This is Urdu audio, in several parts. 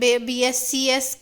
BScs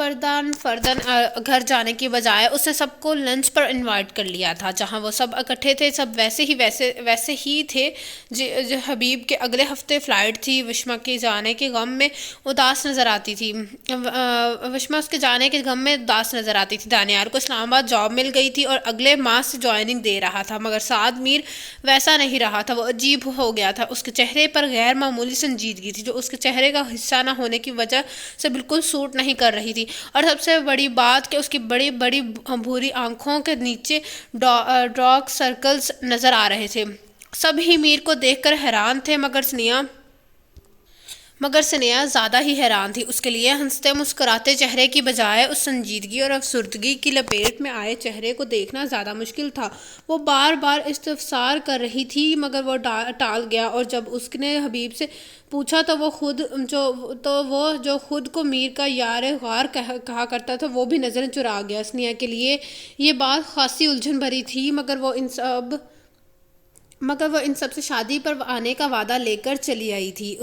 فردان فردن گھر جانے کی بجائے اس نے سب کو لنچ پر انوائٹ کر لیا تھا، جہاں وہ سب اکٹھے تھے۔ سب ویسے ہی تھے جو حبیب کے اگلے ہفتے فلائٹ تھی۔ وشما کے جانے کے غم میں اداس نظر آتی تھی وشما اس کے جانے کے غم میں اداس نظر آتی تھی۔ دانیال کو اسلام آباد جاب مل گئی تھی اور اگلے ماہ سے جوائننگ دے رہا تھا، مگر سعد میر ویسا نہیں رہا تھا۔ وہ عجیب ہو گیا تھا، اس کے چہرے پر غیر معمولی سنجیدگی تھی جو اس کے چہرے کا حصہ نہ ہونے کی وجہ سے بالکل سوٹ نہیں کر رہی تھی، اور سب سے بڑی بات کہ اس کی بڑی بڑی بھوری آنکھوں کے نیچے ڈارک سرکلز نظر آ رہے تھے۔ سب ہی میر کو دیکھ کر حیران تھے، مگر سنیا زیادہ ہی حیران تھی۔ اس کے لیے ہنستے مسکراتے چہرے کی بجائے اس سنجیدگی اور افسردگی کی لپیٹ میں آئے چہرے کو دیکھنا زیادہ مشکل تھا۔ وہ بار بار استفسار کر رہی تھی مگر وہ ٹال گیا، اور جب اس نے حبیب سے پوچھا تو وہ جو خود کو میر کا یار غار کہا کرتا تھا وہ بھی نظریں چرا گیا۔ سنیا کے لیے یہ بات خاصی الجھن بھری تھی، مگر وہ ان سب سے شادی پر آنے کا وعدہ لے کر چلی آئی تھی۔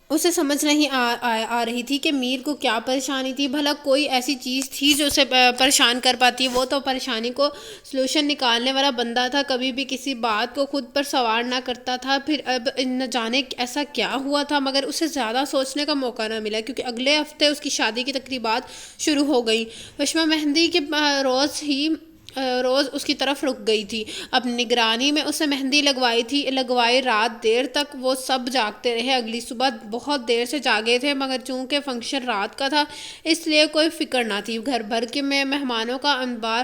اسے سمجھ نہیں آ رہی تھی کہ میر کو کیا پریشانی تھی۔ بھلا کوئی ایسی چیز تھی جو اسے پریشان کر پاتی؟ وہ تو پریشانی کو سلوشن نکالنے والا بندہ تھا، کبھی بھی کسی بات کو خود پر سوار نہ کرتا تھا۔ پھر اب نہ جانے ایسا کیا ہوا تھا، مگر اسے زیادہ سوچنے کا موقع نہ ملا، کیونکہ اگلے ہفتے اس کی شادی کی تقریبات شروع ہو گئیں۔ وشما مہندی کے روز اس کی طرف رک گئی تھی۔ اپنی نگرانی میں اسے مہندی لگوائی رات دیر تک وہ سب جاگتے رہے۔ اگلی صبح بہت دیر سے جاگے تھے، مگر چونکہ فنکشن رات کا تھا اس لیے کوئی فکر نہ تھی۔ گھر بھر کے میں مہمانوں کا انبار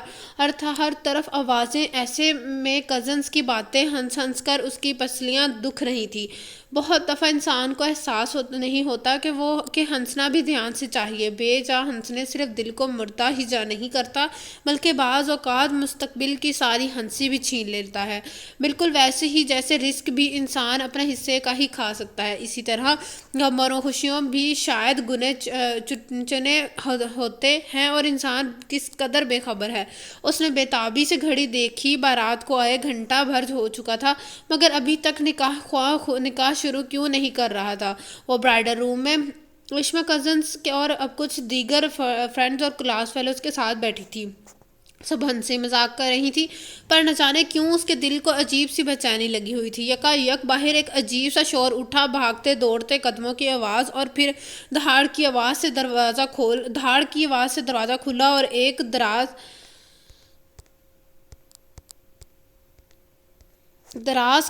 تھا، ہر طرف آوازیں، ایسے میں کزنز کی باتیں ہنس ہنس کر اس کی پسلیاں دکھ رہی تھیں۔ بہت دفعہ انسان کو احساس نہیں ہوتا کہ ہنسنا بھی دھیان سے چاہیے۔ بے جا ہنسنے صرف دل کو مردہ ہی جا نہیں کرتا، بلکہ بعض اوقات مستقبل کی ساری ہنسی بھی چھین لیتا ہے، بالکل ویسے ہی جیسے رزق بھی انسان اپنے حصے کا ہی کھا سکتا ہے، اسی طرح غم اور خوشیوں بھی شاید گنے چنے ہوتے ہیں اور انسان کس قدر بے خبر ہے۔ اس نے بے تابی سے گھڑی دیکھی، بارات کو آئے گھنٹہ بھر ہو چکا تھا، مگر ابھی تک نکاح شروع کیوں نہیں کر رہا تھا۔ وہ برائڈل روم میں وشما کزنز اور اب کچھ دیگر فرینڈز اور کلاس فیلوز کے ساتھ بیٹھی تھی۔ سب ہنسی مذاق کر رہی تھی، پر نہ جانے کیوں اس کے دل کو عجیب سی بے چینی لگی ہوئی تھی۔ یکا باہر ایک عجیب سا شور اٹھا، بھاگتے دوڑتے قدموں کی آواز، اور پھر دھاڑ کی آواز سے دروازہ کھلا اور ایک دراز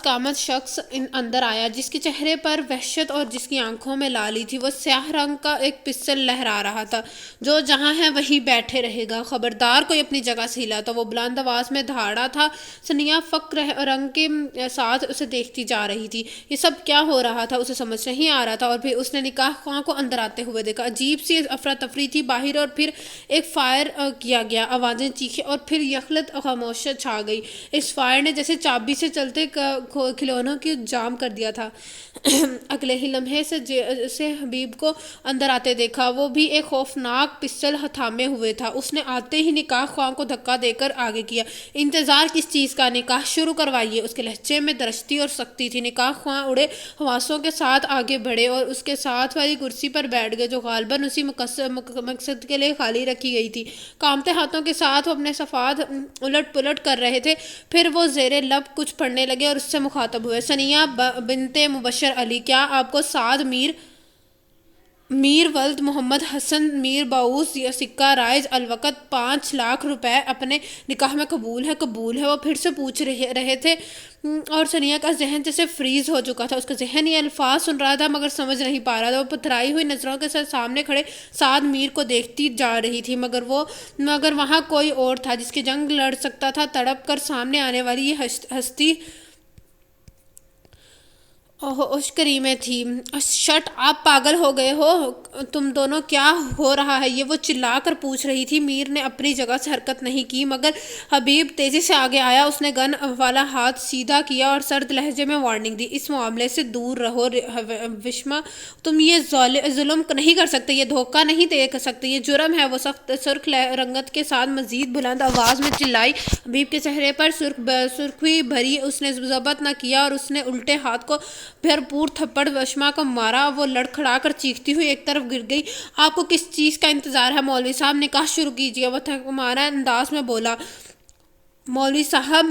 قامت شخص اندر آیا، جس کے چہرے پر وحشت اور جس کی آنکھوں میں لالی تھی۔ وہ سیاہ رنگ کا ایک پسٹل لہرا رہا تھا، جو جہاں ہے وہیں بیٹھے رہے گا، خبردار کوئی اپنی جگہ سے ہلا تو۔ وہ بلند آواز میں دھاڑا تھا۔ سنیا فک رنگ کے ساتھ اسے دیکھتی جا رہی تھی۔ یہ سب کیا ہو رہا تھا اسے سمجھ نہیں آ رہا تھا، اور پھر اس نے نکاح خواہ کو اندر آتے ہوئے دیکھا۔ عجیب سی افراتفری تھی باہر، اور پھر ایک فائر کیا گیا، آوازیں، چیخیں، اور پھر یکلت خاموشیت چھا گئی۔ اس فائر نے جیسے چابی سے چلتے کھلونوں کی جام کر دیا تھا۔ اگلے ہی لمحے سے حبیب کو اندر آتے دیکھا، وہ بھی ایک خوفناک پسٹل تھامے ہوئے تھا۔ اس نے آتے ہی نکاح خواہ کو دھکا دے کر آگے کیا۔ انتظار کس چیز کا؟ نکاح شروع کروائیے۔ اس کے لہجے میں درشتی اور سختی تھی۔ نکاح خواہ اڑے حواسوں کے ساتھ آگے بڑھے اور اس کے ساتھ والی کرسی پر بیٹھ گئے، جو غالباً اسی مقصد کے لیے خالی رکھی گئی تھی۔ کانپتے ہاتھوں کے ساتھ وہ اپنے صفحات الٹ پلٹ کر رہے تھے، پھر وہ زیر لب کچھ پڑھنے لگے اور اس سے مخاطب ہوئے۔ ثنیہ بنت مبشر علی، کیا آپ کو سعد میر ولد محمد حسن میر باؤس یا سکہ رائج الوقت 5 لاکھ روپے اپنے نکاح میں قبول ہے؟ قبول ہے، وہ پھر سے پوچھ رہے تھے، اور ثنیہ کا ذہن جیسے فریز ہو چکا تھا۔ اس کا ذہن یہ الفاظ سن رہا تھا مگر سمجھ نہیں پا رہا تھا۔ وہ پتھرائی ہوئی نظروں کے ساتھ سامنے کھڑے سعد میر کو دیکھتی جا رہی تھی، مگر وہاں کوئی اور تھا جس کی جنگ لڑ سکتا تھا۔ تڑپ کر سامنے آنے والی یہ ہستی اشکری میں تھی۔ شٹ، آپ پاگل ہو گئے ہو؟ تم دونوں کیا ہو رہا ہے یہ؟ وہ چلا کر پوچھ رہی تھی۔ میر نے اپنی جگہ سے حرکت نہیں کی، مگر حبیب تیزی سے آگے آیا۔ اس نے گن والا ہاتھ سیدھا کیا اور سرد لہجے میں وارننگ دی، اس معاملے سے دور رہو وشما، تم یہ ظلم نہیں کر سکتے، یہ دھوکہ نہیں دے سکتے، یہ جرم ہے۔ وہ سخت سرخ رنگت کے ساتھ مزید بلند آواز میں چلائی۔ حبیب کے چہرے پر سرخی بھری، اس نے ضبط نہ کیا اور اس نے الٹے ہاتھ کو بھرپور تھپڑ وشما کو مارا۔ وہ لڑکھڑا کر چیختی ہوئی ایک طرف گر گئی۔ آپ کو کس چیز کا انتظار ہے مولوی صاحب؟ نکاح شروع کیجیے، وہ تھکمارا انداز میں بولا۔ مولوی صاحب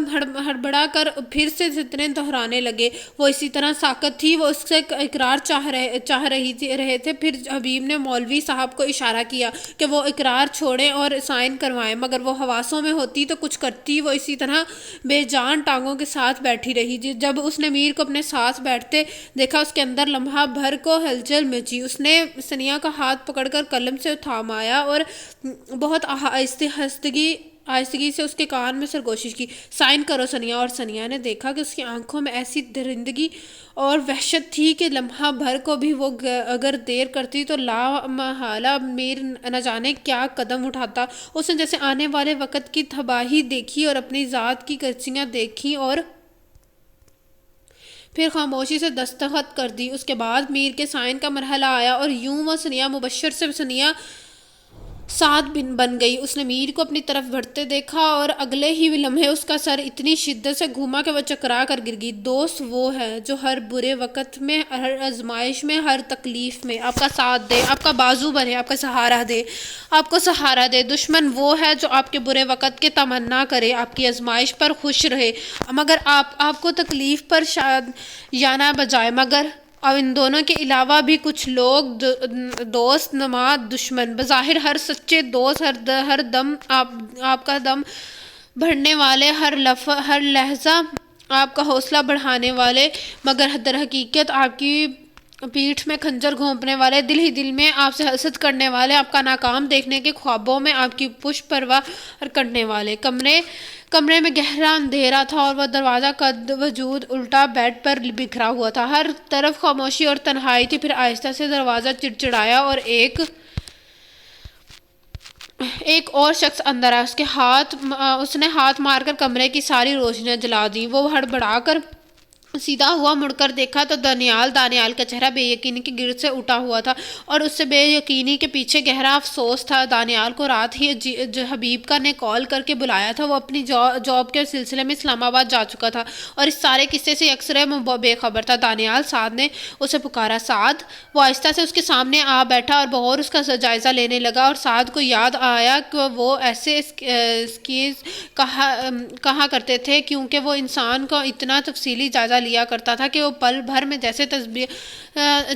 ہڑبڑا کر پھر سے ستریں دہرانے لگے۔ وہ اسی طرح ساکت تھی۔ وہ اس سے اقرار چاہ رہے تھے۔ پھر حبیب نے مولوی صاحب کو اشارہ کیا کہ وہ اقرار چھوڑیں اور سائن کروائیں، مگر وہ حواسوں میں ہوتی تو کچھ کرتی۔ وہ اسی طرح بے جان ٹانگوں کے ساتھ بیٹھی رہی۔ جب اس نے میر کو اپنے ساتھ بیٹھتے دیکھا، اس کے اندر لمحہ بھر کو ہلچل مچی۔ اس نے ثنیا کا ہاتھ پکڑ کر قلم سے تھامایا اور بہت آہستگی سے اس کے کان میں سرگوشی کی۔ سائن کرو ثنیا۔ اور ثنیا نے دیکھا کہ اس کی آنکھوں میں ایسی درندگی اور وحشت تھی کہ لمحہ بھر کو بھی وہ اگر دیر کرتی تو لا محالہ میر نہ جانے کیا قدم اٹھاتا۔ اس نے جیسے آنے والے وقت کی تباہی دیکھی اور اپنی ذات کی کرسیاں دیکھیں اور پھر خاموشی سے دستخط کر دی۔ اس کے بعد میر کے سائن کا مرحلہ آیا اور یوں وہ ثنیا مبشر سے ثنیا سعد بن گئی۔ اس نے میر کو اپنی طرف بڑھتے دیکھا اور اگلے ہی لمحے اس کا سر اتنی شدت سے گھوما کہ وہ چکرا کر گر گئی۔ دوست وہ ہے جو ہر برے وقت میں، ہر آزمائش میں، ہر تکلیف میں آپ کا ساتھ دے، آپ کا بازو بنے، آپ کا سہارا دے، آپ کو سہارا دے۔ دشمن وہ ہے جو آپ کے برے وقت کے تمنا کرے، آپ کی آزمائش پر خوش رہے مگر آپ کو تکلیف پر شادیانہ بجائے۔ مگر اور ان دونوں کے علاوہ بھی کچھ لوگ، دوست نماد دشمن، بظاہر ہر سچے دوست، ہر دم آپ کا دم بڑھنے والے، ہر لحظہ آپ کا حوصلہ بڑھانے والے، مگر در حقیقت آپ کی پیٹھ میں خنجر گھونپنے والے، دل ہی دل میں آپ سے حسد کرنے والے، آپ کا ناکام دیکھنے کے خوابوں میں آپ کی پشت پرواہ کرنے والے۔ کمرے میں گہرا اندھیرا تھا اور وہ دروازہ قد وجود الٹا بیڈ پر بکھرا ہوا تھا۔ ہر طرف خاموشی اور تنہائی تھی۔ پھر آہستہ سے دروازہ چڑچڑایا اور ایک اور شخص اندر آیا۔ اس نے ہاتھ مار کر کمرے کی ساری روشنیاں جلا دیں۔ وہ ہڑبڑا کر سیدھا ہوا، مڑ کر دیکھا تو دانیال کا چہرہ بے یقینی کی گرد سے اٹھا ہوا تھا اور اس سے بے یقینی کے پیچھے گہرا افسوس تھا۔ دانیال کو رات ہی حبیب کا نے کال کر کے بلایا تھا۔ وہ اپنی جاب کے سلسلے میں اسلام آباد جا چکا تھا اور اس سارے قصے سے اکثر بے خبر تھا۔ دانیال، سعد نے اسے پکارا۔ سعد! وہ آہستہ سے اس کے سامنے آ بیٹھا اور بغور اس کا جائزہ لینے لگا، اور سعد کو یاد آیا کہ وہ ایسے اسکیز کہا کرتے تھے کیونکہ وہ انسان کو اتنا تفصیلی جائزہ لیا کرتا تھا کہ وہ پل بھر میں جیسے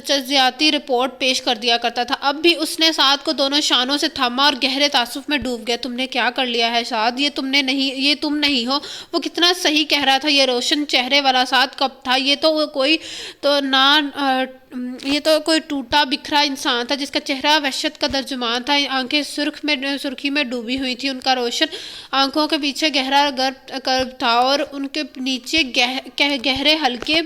تجزیاتی رپورٹ پیش کر دیا کرتا تھا۔ اب بھی اس نے سعد کو دونوں شانوں سے تھاما اور گہرے تعصب میں ڈوب گیا۔ تم نے کیا کر لیا ہے سعد؟ یہ تم نہیں ہو۔ وہ کتنا صحیح کہہ رہا تھا۔ یہ روشن چہرے والا سعد کب تھا؟ یہ تو کوئی ٹوٹا بکھرا انسان تھا جس کا چہرہ وحشت کا ترجمان تھا۔ آنکھیں سرخی میں ڈوبی ہوئی تھیں۔ ان کا روشن آنکھوں کے پیچھے گہرا کرب تھا اور ان کے نیچے گہرے حلقے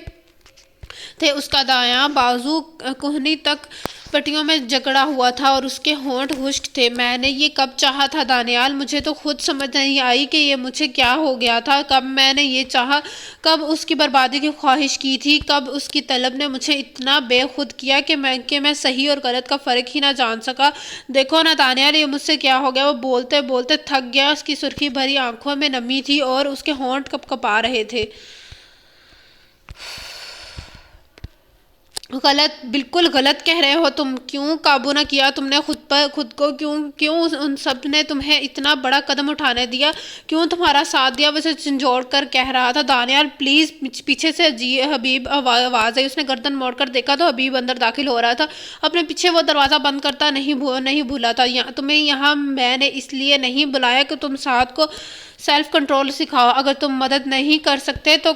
تھے۔ اس کا دایاں بازو کہنی تک پٹیوں میں جکڑا ہوا تھا اور اس کے ہونٹ خشک تھے۔ میں نے یہ کب چاہا تھا دانیال؟ مجھے تو خود سمجھ نہیں آئی کہ یہ مجھے کیا ہو گیا تھا۔ کب میں نے یہ چاہا؟ کب اس کی بربادی کی خواہش کی تھی؟ کب اس کی طلب نے مجھے اتنا بے خود کیا کہ میں صحیح اور غلط کا فرق ہی نہ جان سکا؟ دیکھو نا دانیال، یہ مجھ سے کیا ہو گیا؟ وہ بولتے بولتے تھک گیا۔ اس کی سرخی بھری آنکھوں میں نمی تھی اور اس کے ہونٹ کپکپا رہے تھے۔ غلط، بالکل غلط کہہ رہے ہو تم۔ کیوں قابو نہ کیا تم نے خود کو؟ کیوں ان سب نے تمہیں اتنا بڑا قدم اٹھانے دیا؟ کیوں تمہارا ساتھ دیا؟ وہ اسے جھنجھوڑ کر کہہ رہا تھا۔ دانیال پلیز! پیچھے سے حبیب آواز آئی۔ اس نے گردن موڑ کر دیکھا تو حبیب اندر داخل ہو رہا تھا۔ اپنے پیچھے وہ دروازہ بند کرتا نہیں بھولا تھا۔ تمہیں یہاں میں نے اس لیے نہیں بلایا کہ تم ساتھ کو سیلف کنٹرول سکھاؤ۔ اگر تم مدد نہیں کر سکتے تو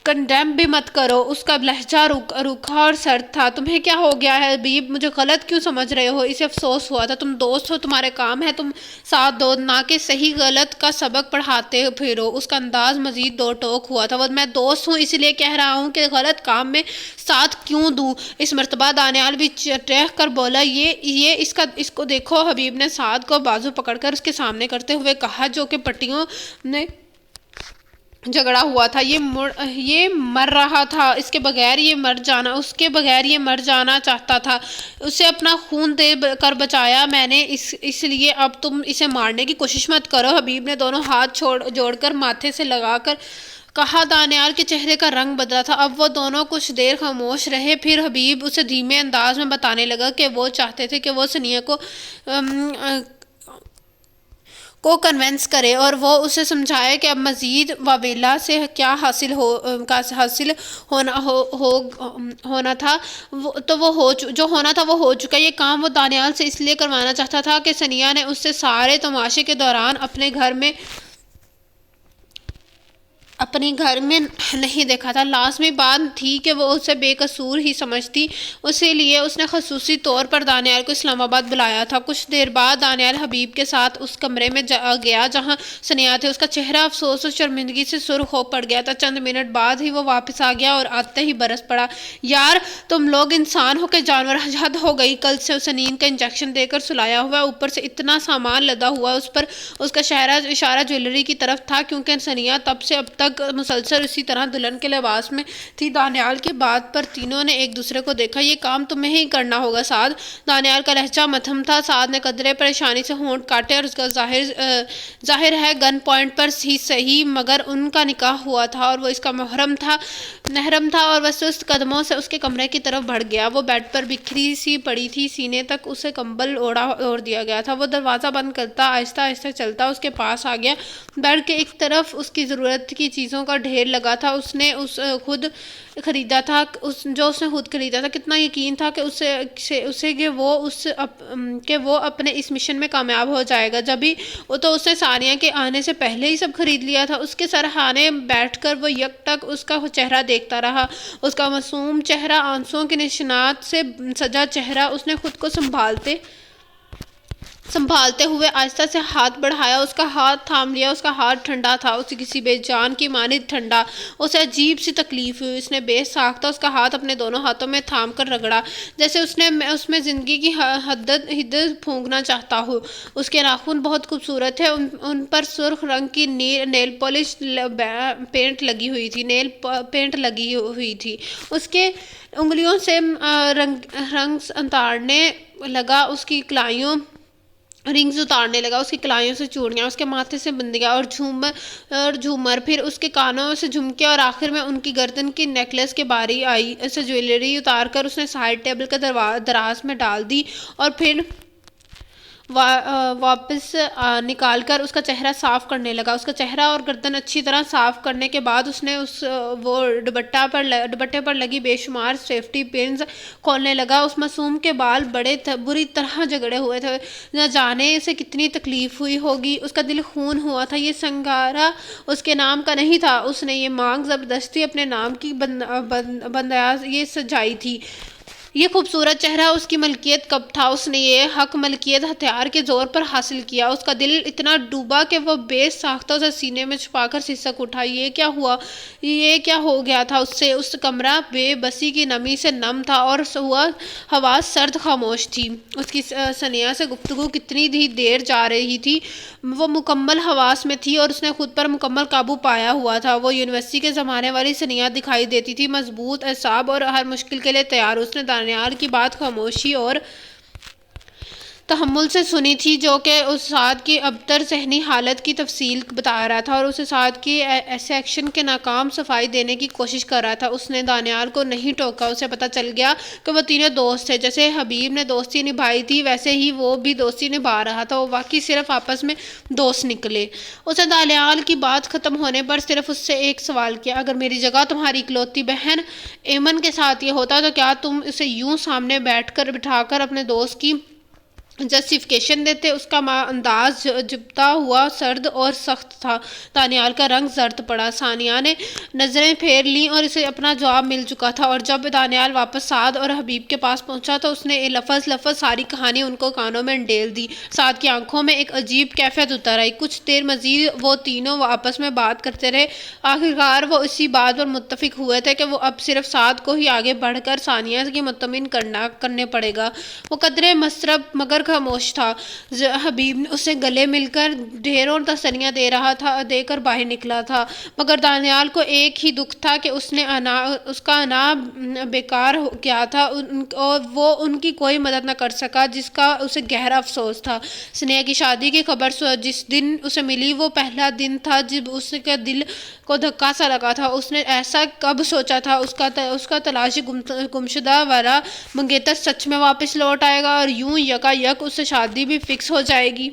کنڈیم بھی مت کرو۔ اس کا لہجہ روکھا اور سرد تھا۔ تمہیں کیا ہو گیا ہے حبیب؟ مجھے غلط کیوں سمجھ رہے ہو؟ اسے افسوس ہوا تھا۔ تم دوست ہو، تمہارے کام ہے تم ساتھ دو، نہ کہ صحیح غلط کا سبق پڑھاتے پھرو۔ اس کا انداز مزید دو ٹوک ہوا تھا۔ میں دوست ہوں اس لیے کہہ رہا ہوں کہ غلط کام میں ساتھ کیوں دوں؟ اس مرتبہ دانیال بھی چٹخ کر بولا۔ اس کو دیکھو۔ حبیب نے سعد کو بازو پکڑ کر اس کے سامنے کرتے ہوئے کہا، جو کہ پٹیوں نے جگڑا ہوا تھا۔ یہ مر رہا تھا۔ اس کے بغیر یہ مر جانا چاہتا تھا۔ اسے اپنا خون دے کر بچایا میں نے، اس لیے اب تم اسے مارنے کی کوشش مت کرو۔ حبیب نے دونوں ہاتھ جوڑ کر ماتھے سے لگا کر کہا۔ دانیال کے چہرے کا رنگ بدلا تھا۔ اب وہ دونوں کچھ دیر خاموش رہے، پھر حبیب اسے دھیمے انداز میں بتانے لگا کہ وہ چاہتے تھے کہ وہ ثنیہ کو کنونس کرے اور وہ اسے سمجھائے کہ اب مزید واویلا سے کیا حاصل ہونا تھا تو جو ہونا تھا وہ ہو چکا۔ یہ کام وہ دانیال سے اس لیے کروانا چاہتا تھا کہ ثنیہ نے اسے سارے تماشے کے دوران اپنے گھر میں نہیں دیکھا تھا۔ لازمی بات تھی کہ وہ اسے بے قصور ہی سمجھتی، اسی لیے اس نے خصوصی طور پر دانیال کو اسلام آباد بلایا تھا۔ کچھ دیر بعد دانیال حبیب کے ساتھ اس کمرے میں گیا جہاں ثنیہ تھے۔ اس کا چہرہ افسوس اور شرمندگی سے سرخ ہو پڑ گیا تھا۔ چند منٹ بعد ہی وہ واپس آ گیا اور آتے ہی برس پڑا۔ یار تم لوگ انسان ہو کہ جانور؟ حد ہو گئی، کل سے اسے نیند کا انجیکشن دے کر سلایا ہوا ہے، اوپر سے اتنا سامان لدا ہوا اس پر۔ اس کا اشارہ جویلری کی طرف تھا کیونکہ ثنیہ تب سے اب تک مسلسل اسی طرح دلہن کے لباس میں تھی۔ دانیال کی بات پر تینوں نے ایک دوسرے کو دیکھا۔ یہ کام تمہیں ہی کرنا ہوگا سعد۔ دانیال کا لہجہ مدھم تھا۔ سعد نے قدرے پریشانی سے ہونٹ کاٹے اور اس کا ظاہر ہے گن پوائنٹ پر ہی صحیح مگر ان کا نکاح ہوا تھا اور وہ اس کا محرم تھا اور وہ سست قدموں سے اس کے کمرے کی طرف بڑھ گیا۔ وہ بیڈ پر بکھری سی پڑی تھی، سینے تک اسے کمبل اوڑھ دیا گیا تھا۔ وہ دروازہ بند کرتا آہستہ آہستہ چلتا اس کے پاس آ گیا۔ بیڈ کے ایک طرف اس کی ضرورت کی چیزوں کا ڈھیر لگا تھا جو اس نے خود خریدا تھا۔ کتنا یقین تھا کہ وہ اپنے اس مشن میں کامیاب ہو جائے گا۔ جبھی تو اس نے ثانیہ کے آنے سے پہلے ہی سب خرید لیا تھا۔ اس کے سرہانے بیٹھ کر وہ یک ٹک اس کا چہرہ دیکھتا رہا، اس کا معصوم چہرہ، آنسوؤں کے نشانات سے سجا چہرہ۔ اس نے خود کو سنبھالتے ہوئے آہستہ سے ہاتھ بڑھایا، اس کا ہاتھ تھام لیا۔ اس کا ہاتھ ٹھنڈا تھا، اسے کسی بے جان کی مانند ٹھنڈا۔ اسے عجیب سی تکلیف ہوئی۔ اس نے بے ساختہ اس کا ہاتھ اپنے دونوں ہاتھوں میں تھام کر رگڑا جیسے اس میں زندگی کی حدت پھونکنا چاہتا ہو۔ اس کے ناخن بہت خوبصورت تھے، ان پر سرخ رنگ کی نیل پینٹ لگی ہوئی تھی۔ اس کے انگلیوں سے رنگ اتارنے لگا، اس کی کلائیوں سے چوڑیاں، اس کے ماتھے سے بندیاں اور جھومر، پھر اس کے کانوں سے جھمکے اور آخر میں ان کی گردن کی نیکلس کی باری آئی۔ اسے جویلری اتار کر اس نے سائڈ ٹیبل کے دراز میں ڈال دی اور پھر واپس نکال کر اس کا چہرہ صاف کرنے لگا۔ اس کا چہرہ اور گردن اچھی طرح صاف کرنے کے بعد اس نے وہ دوپٹے پر لگی بے شمار سیفٹی پنز کھولنے لگا۔ اس معصوم کے بال بری طرح جگڑے ہوئے تھے، نہ جانے اسے کتنی تکلیف ہوئی ہوگی۔ اس کا دل خون ہوا تھا۔ یہ سنگارا اس کے نام کا نہیں تھا، اس نے یہ مانگ زبردستی اپنے نام کی بندیاز یہ سجائی تھی۔ یہ خوبصورت چہرہ اس کی ملکیت کب تھا؟ اس نے یہ حق ملکیت ہتھیار کے زور پر حاصل کیا۔ اس کا دل اتنا ڈوبا کہ وہ بے ساختہ اسے سینے میں چھپا کر سسک اٹھا۔ یہ کیا ہو گیا تھا اس سے؟ اس کمرہ بے بسی کی نمی سے نم تھا اور ہوا سرد خاموش تھی۔ اس کی ثنیہ سے گفتگو کتنی ہی دیر جا رہی تھی۔ وہ مکمل حواس میں تھی اور اس نے خود پر مکمل قابو پایا ہوا تھا۔ وہ یونیورسٹی کے زمانے والی ثنیہ دکھائی دیتی تھی، مضبوط اعصاب اور ہر مشکل کے لیے تیار۔ اس نے دانیال کی بات خاموشی اور تحمل سے سنی تھی، جو کہ اس سعد کی ابتر ذہنی حالت کی تفصیل بتا رہا تھا اور اسے سعد کی ایسے ایکشن کے ناکام صفائی دینے کی کوشش کر رہا تھا۔ اس نے دانیال کو نہیں ٹوکا۔ اسے پتہ چل گیا کہ وہ تینوں دوست تھے۔ جیسے حبیب نے دوستی نبھائی تھی ویسے ہی وہ بھی دوستی نبھا رہا تھا۔ وہ واقعی صرف آپس میں دوست نکلے۔ اس نے دانیال کی بات ختم ہونے پر صرف اس سے ایک سوال کیا، اگر میری جگہ تمہاری اکلوتی بہن ایمن کے ساتھ یہ ہوتا تو کیا تم اسے یوں سامنے بٹھا کر اپنے دوست کی جسٹیفیکیشن دیتے؟ اس کا انداز جھپتا ہوا سرد اور سخت تھا۔ دانیال کا رنگ زرد پڑا۔ ثانیہ نے نظریں پھیر لیں اور اسے اپنا جواب مل چکا تھا، اور جب دانیال واپس سعد اور حبیب کے پاس پہنچا تو اس نے لفظ ساری کہانی ان کو کانوں میں ڈیل دی۔ سعد کی آنکھوں میں ایک عجیب کیفیت اتر آئی۔ کچھ دیر مزید وہ تینوں آپس میں بات کرتے رہے۔ آخرکار وہ اسی بات پر متفق ہوئے تھے کہ وہ اب صرف سعد کو ہی آگے بڑھ کر ثانیہ کی مطمئن کرنے پڑے گا۔ وہ قدرے مضطرب مگر کر خاموش تھا۔ حبیب نے اسے گلے مل کر ڈھیروں تسلیاں دے کر باہر نکلا تھا، مگر دانیال کو ایک ہی دکھ تھا کہ اس کا انا بیکار گیا تھا اور وہ ان کی کوئی مدد نہ کر سکا، جس کا اسے گہرا افسوس تھا۔ سنیہا کی شادی کی خبر جس دن اسے ملی وہ پہلا دن تھا جب اس کے دل کو دھکا سا لگا تھا۔ اس نے ایسا کب سوچا تھا اس کا تلاشی گمشدہ والا منگیتر سچ میں واپس لوٹ آئے گا اور یوں یکا یک اس سے شادی بھی فکس ہو جائے گی۔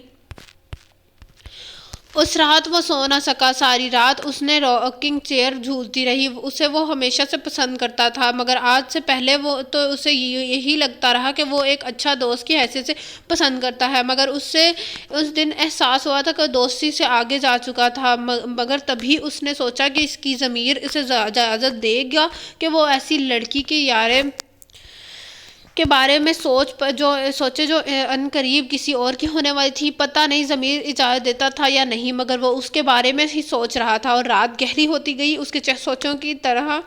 اس رات وہ سو نہ سکا۔ ساری رات اس نے راکنگ چیئر جھولتی رہی۔ اسے وہ ہمیشہ سے پسند کرتا تھا، مگر آج سے پہلے تو اسے یہی لگتا رہا کہ وہ ایک اچھا دوست کی حیثیت سے پسند کرتا ہے، مگر اسے اس دن احساس ہوا تھا کہ دوستی سے آگے جا چکا تھا۔ مگر تبھی اس نے سوچا کہ اس کی ضمیر اسے اجازت دے گا کہ وہ ایسی لڑکی کے بارے میں سوچے جو عنقریب کسی اور کی ہونے والی تھی۔ پتہ نہیں ضمیر اجازت دیتا تھا یا نہیں، مگر وہ اس کے بارے میں ہی سوچ رہا تھا، اور رات گہری ہوتی گئی اس کے سوچوں کی طرح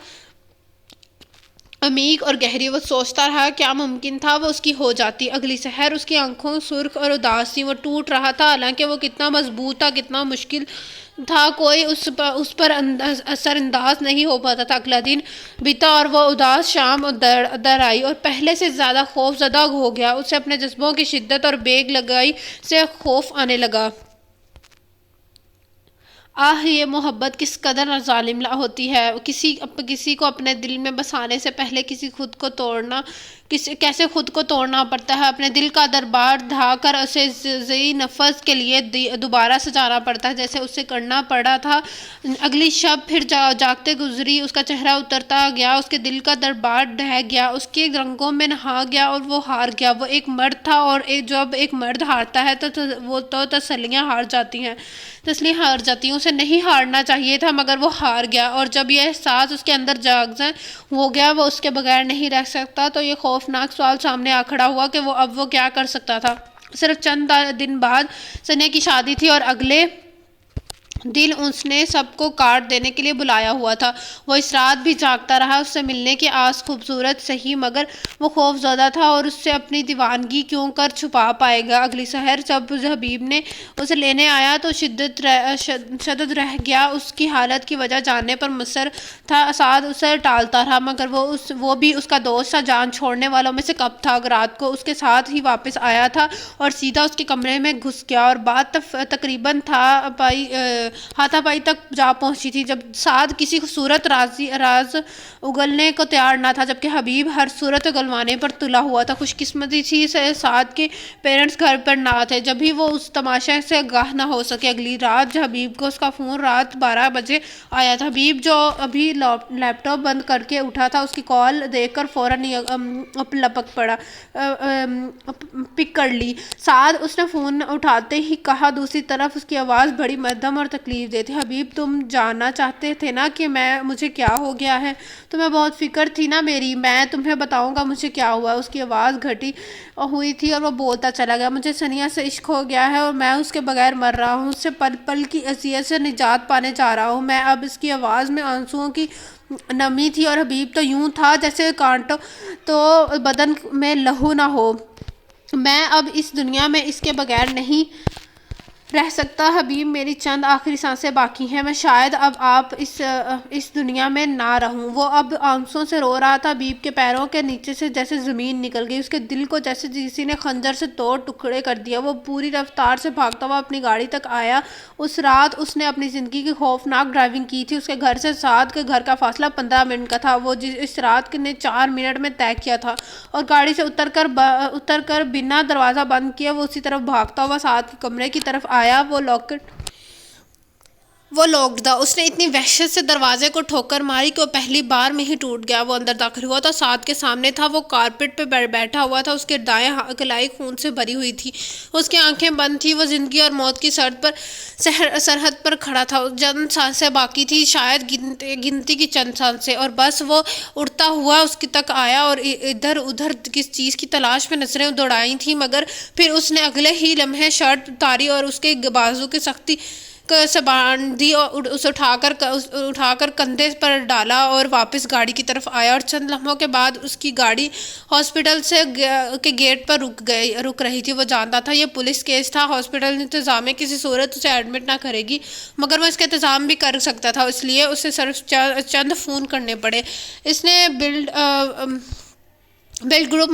عمیق اور گہری۔ وہ سوچتا رہا کیا ممکن تھا وہ اس کی ہو جاتی۔ اگلی سحر اس کی آنکھوں سرخ اور اداس تھیں، وہ ٹوٹ رہا تھا، حالانکہ وہ کتنا مضبوط تھا، کتنا مشکل تھا، کوئی اس پر اثر انداز نہیں ہو پاتا تھا۔ اگلا دن بیتا اور وہ اداس شام در آئی اور پہلے سے زیادہ خوف زدہ ہو گیا۔ اسے اپنے جذبوں کی شدت اور بے لگائی سے خوف آنے لگا۔ یہ محبت کس قدر ظالم ہوتی ہے۔ کسی کو اپنے دل میں بسانے سے پہلے کیسے خود کو توڑنا پڑتا ہے، اپنے دل کا دربار ڈھا کر اسے ذی نفس کے لیے دوبارہ سجانا پڑتا ہے، جیسے اسے کرنا پڑا تھا۔ اگلی شب پھر جاگتے گزری، اس کا چہرہ اترتا گیا، اس کے دل کا دربار ڈھہ گیا، اس کے رنگوں میں نہا گیا اور وہ ہار گیا۔ وہ ایک مرد تھا، اور جب ایک مرد ہارتا ہے تو تسلیاں ہار جاتی ہیں، اسے نہیں ہارنا چاہیے تھا، مگر وہ ہار گیا، اور جب یہ احساس اس کے اندر جاگزن ہو گیا وہ اس کے بغیر نہیں رہ سکتا، تو یہ خوفناک سوال سامنے آ کھڑا ہوا کہ اب وہ کیا کر سکتا تھا۔ صرف چند دن بعد سنیہا کی شادی تھی اور اگلے دن اس نے سب کو کارڈ دینے کے لیے بلایا ہوا تھا۔ وہ اس رات بھی جاگتا رہا، اس سے ملنے کی آس خوبصورت سہی، مگر وہ خوف زدہ تھا اور اس سے اپنی دیوانگی کیوں کر چھپا پائے گا۔ اگلی سحر جب حبیب نے اسے لینے آیا تو شدد رہ گیا، اس کی حالت کی وجہ جاننے پر مصر تھا۔ سعد اسے ٹالتا رہا، مگر وہ بھی اس کا دوست تھا، جان چھوڑنے والوں میں سے کب تھا۔ رات کو اس کے ساتھ ہی واپس آیا تھا اور سیدھا اس کے کمرے میں گھس گیا، اور بات تقریباً ہاتھا پائی تک جا پہنچی تھی جب سعد کسی صورت راز اگلنے کو تیار نہ تھا، جبکہ حبیب ہر صورت اگلوانے پر تلا ہوا تھا۔ خوش قسمتی تھی سعد کے پیرنٹس گھر پر نہ تھے، جب بھی وہ اس تماشے سے آگاہ نہ ہو سکے۔ اگلی رات حبیب کو اس کا فون رات 12 بجے آیا تھا۔ حبیب جو ابھی لیپ ٹاپ بند کر کے اٹھا تھا، اس کی کال دیکھ کر فوراً لپک پڑا، پک کر لی۔ سعد اس نے فون اٹھاتے ہی کہا، دوسری طرف اس کی آواز بڑی مدھم اور تکلیف دہ تھی، حبیب تم جاننا چاہتے تھے نا کہ مجھے کیا ہو گیا ہے؟ تمہیں بہت فکر تھی نا میری، میں تمہیں بتاؤں گا مجھے کیا ہوا۔ اس کی آواز گھٹی ہوئی تھی اور وہ بولتا چلا گیا، مجھے سنیہا سے عشق ہو گیا ہے اور میں اس کے بغیر مر رہا ہوں، اس سے پل پل کی اذیت سے نجات پانے جا رہا ہوں میں اب۔ اس کی آواز میں آنسوؤں کی نمی تھی اور حبیب تو یوں تھا جیسے کانٹوں تو بدن میں لہو نہ ہو۔ میں اب اس دنیا میں اس کے بغیر نہیں رہ سکتا حبیب، میری چند آخری سانسیں باقی ہیں، میں شاید اب اس دنیا میں نہ رہوں۔ وہ اب آنسوؤں سے رو رہا تھا، حبیب کے پیروں کے نیچے سے جیسے زمین نکل گئی، اس کے دل کو جیسے کسی نے خنجر سے توڑ ٹکڑے کر دیا۔ وہ پوری رفتار سے بھاگتا ہوا اپنی گاڑی تک آیا۔ اس رات اس نے اپنی زندگی کی خوفناک ڈرائیونگ کی تھی۔ اس کے گھر سے سعد کے گھر کا فاصلہ 15 منٹ کا تھا، وہ اس رات نے 4 منٹ میں طے کیا تھا، اور گاڑی سے اتر کر بنا دروازہ بند کیے وہ اسی طرف بھاگتا ہوا سعد کے کمرے کی طرف آیا۔ وہ لاکڈ تھا، اس نے اتنی وحشت سے دروازے کو ٹھوکر ماری کہ وہ پہلی بار میں ہی ٹوٹ گیا۔ وہ اندر داخل ہوا تو سعد کے سامنے تھا، وہ کارپٹ پہ بیٹھا ہوا تھا، اس کے دائیں کلائی خون سے بھری ہوئی تھی، اس کی آنکھیں بند تھیں، وہ زندگی اور موت کی سرحد پر کھڑا تھا۔ چند سانسیں باقی تھی، شاید گنتی کی چند سانسیں، اور بس وہ اڑتا ہوا اس تک آیا اور ادھر ادھر کس چیز کی تلاش میں نظریں دوڑائی تھیں، مگر پھر اس نے اگلے ہی لمحے شرٹ اتاری اور اس کے بازو کی سے باندھ دی اور اسے اٹھا کر کندھے پر ڈالا اور واپس گاڑی کی طرف آیا، اور چند لمحوں کے بعد اس کی گاڑی ہاسپٹل کے گیٹ پر رک رہی تھی۔ وہ جانتا تھا یہ پولیس کیس تھا، ہاسپٹل انتظامیہ کسی صورت اسے ایڈمٹ نہ کرے گی، مگر وہ اس کا انتظام بھی کر سکتا تھا، اس لیے اسے صرف چند فون کرنے پڑے۔ اس نے بلڈ گروپ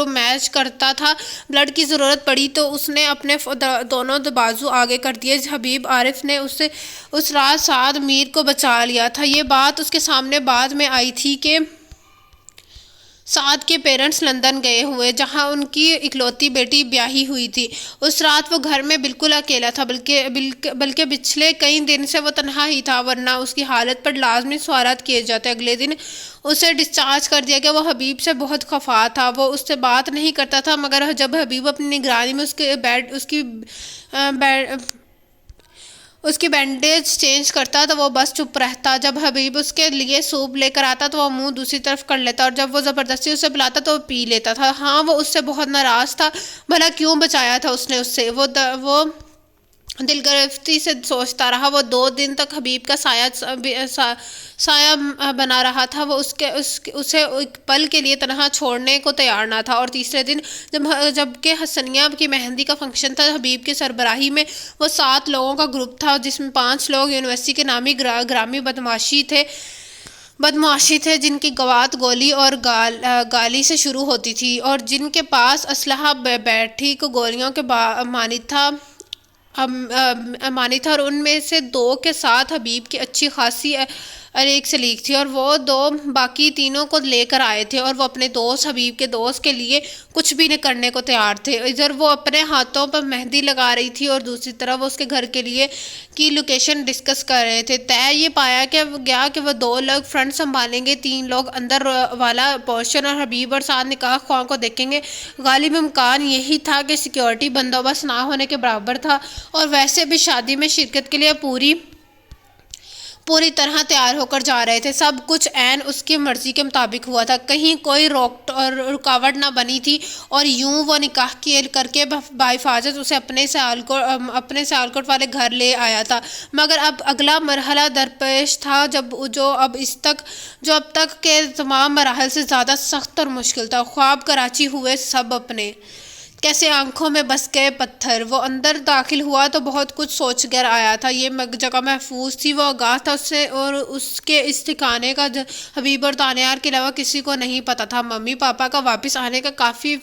میچ کرتا تھا۔ بلڈ کی ضرورت پڑی تو اس نے اپنے دونوں بازو آگے کر دیے۔ حبیب عارف نے اس رات سعد میر کو بچا لیا تھا۔ یہ بات اس کے سامنے بعد میں آئی تھی کہ سعد کے پیرنٹس لندن گئے ہوئے، جہاں ان کی اکلوتی بیٹی بیاہی ہوئی تھی۔ اس رات وہ گھر میں بالکل اکیلا تھا، بلکہ پچھلے کئی دن سے وہ تنہا ہی تھا، ورنہ اس کی حالت پر لازمی سوالات کیے جاتے۔ اگلے دن اسے ڈسچارج کر دیا گیا۔ وہ حبیب سے بہت خفا تھا، وہ اس سے بات نہیں کرتا تھا، مگر جب حبیب اپنی نگرانی میں اس کی بینڈیج چینج کرتا تو وہ بس چپ رہتا۔ جب حبیب اس کے لیے سوپ لے کر آتا تو وہ منہ دوسری طرف کر لیتا، اور جب وہ زبردستی اسے پلاتا تو وہ پی لیتا تھا۔ ہاں، وہ اس سے بہت ناراض تھا، بھلا کیوں بچایا تھا اس نے اسے؟ وہ دل گرفتی سے سوچتا رہا۔ وہ 2 دن تک حبیب کا سایہ بنا رہا تھا، وہ اسے ایک پل کے لیے تنہا چھوڑنے کو تیار نہ تھا۔ اور تیسرے دن جب کہ حسنیہ کی مہندی کا فنکشن تھا، حبیب کی سربراہی میں وہ 7 لوگوں کا گروپ تھا، جس میں 5 لوگ یونیورسٹی کے نامی گرامی بدمعاشی تھے، جن کی گوات گولی اور گالی سے شروع ہوتی تھی، اور جن کے پاس اسلحہ بیٹھی کو گولیوں کے مانی تھا، اور ان میں سے 2 کے ساتھ حبیب کی اچھی خاصی الیک سلیک تھی، اور وہ 2 باقی تینوں کو لے کر آئے تھے، اور وہ اپنے دوست حبیب کے دوست کے لیے کچھ بھی نہ کرنے کو تیار تھے۔ ادھر وہ اپنے ہاتھوں پر مہندی لگا رہی تھی، اور دوسری طرف وہ اس کے گھر کے لیے کی لوکیشن ڈسکس کر رہے تھے۔ طے یہ پایا گیا کہ وہ 2 لوگ فرنٹ سنبھالیں گے، 3 لوگ اندر والا پورشن، اور حبیب اور سعد نکاح خواہوں کو دیکھیں گے۔ غالب امکان یہی تھا کہ سیکیورٹی بندوبست نہ ہونے کے برابر تھا، اور ویسے بھی شادی میں شرکت کے لیے پوری طرح تیار ہو کر جا رہے تھے۔ سب کچھ عین اس کی مرضی کے مطابق ہوا تھا، کہیں کوئی رکاوٹ نہ بنی تھی، اور یوں وہ نکاح کر کے بحفاظت اسے اپنے سیالکوٹ والے گھر لے آیا تھا۔ مگر اب اگلا مرحلہ درپیش تھا، جو اب تک کے تمام مراحل سے زیادہ سخت اور مشکل تھا۔ خواب کراچی ہوئے سب اپنے کیسے آنکھوں میں بس گئے پتھر۔ وہ اندر داخل ہوا تو بہت کچھ سوچ کر آیا تھا۔ یہ جگہ محفوظ تھی، وہ آگاہ تھا اس سے، اور اس کے اس ٹھکانے کا حبیب اور دانیار کے علاوہ کسی کو نہیں پتا تھا۔ ممی پاپا کا واپس آنے کا فی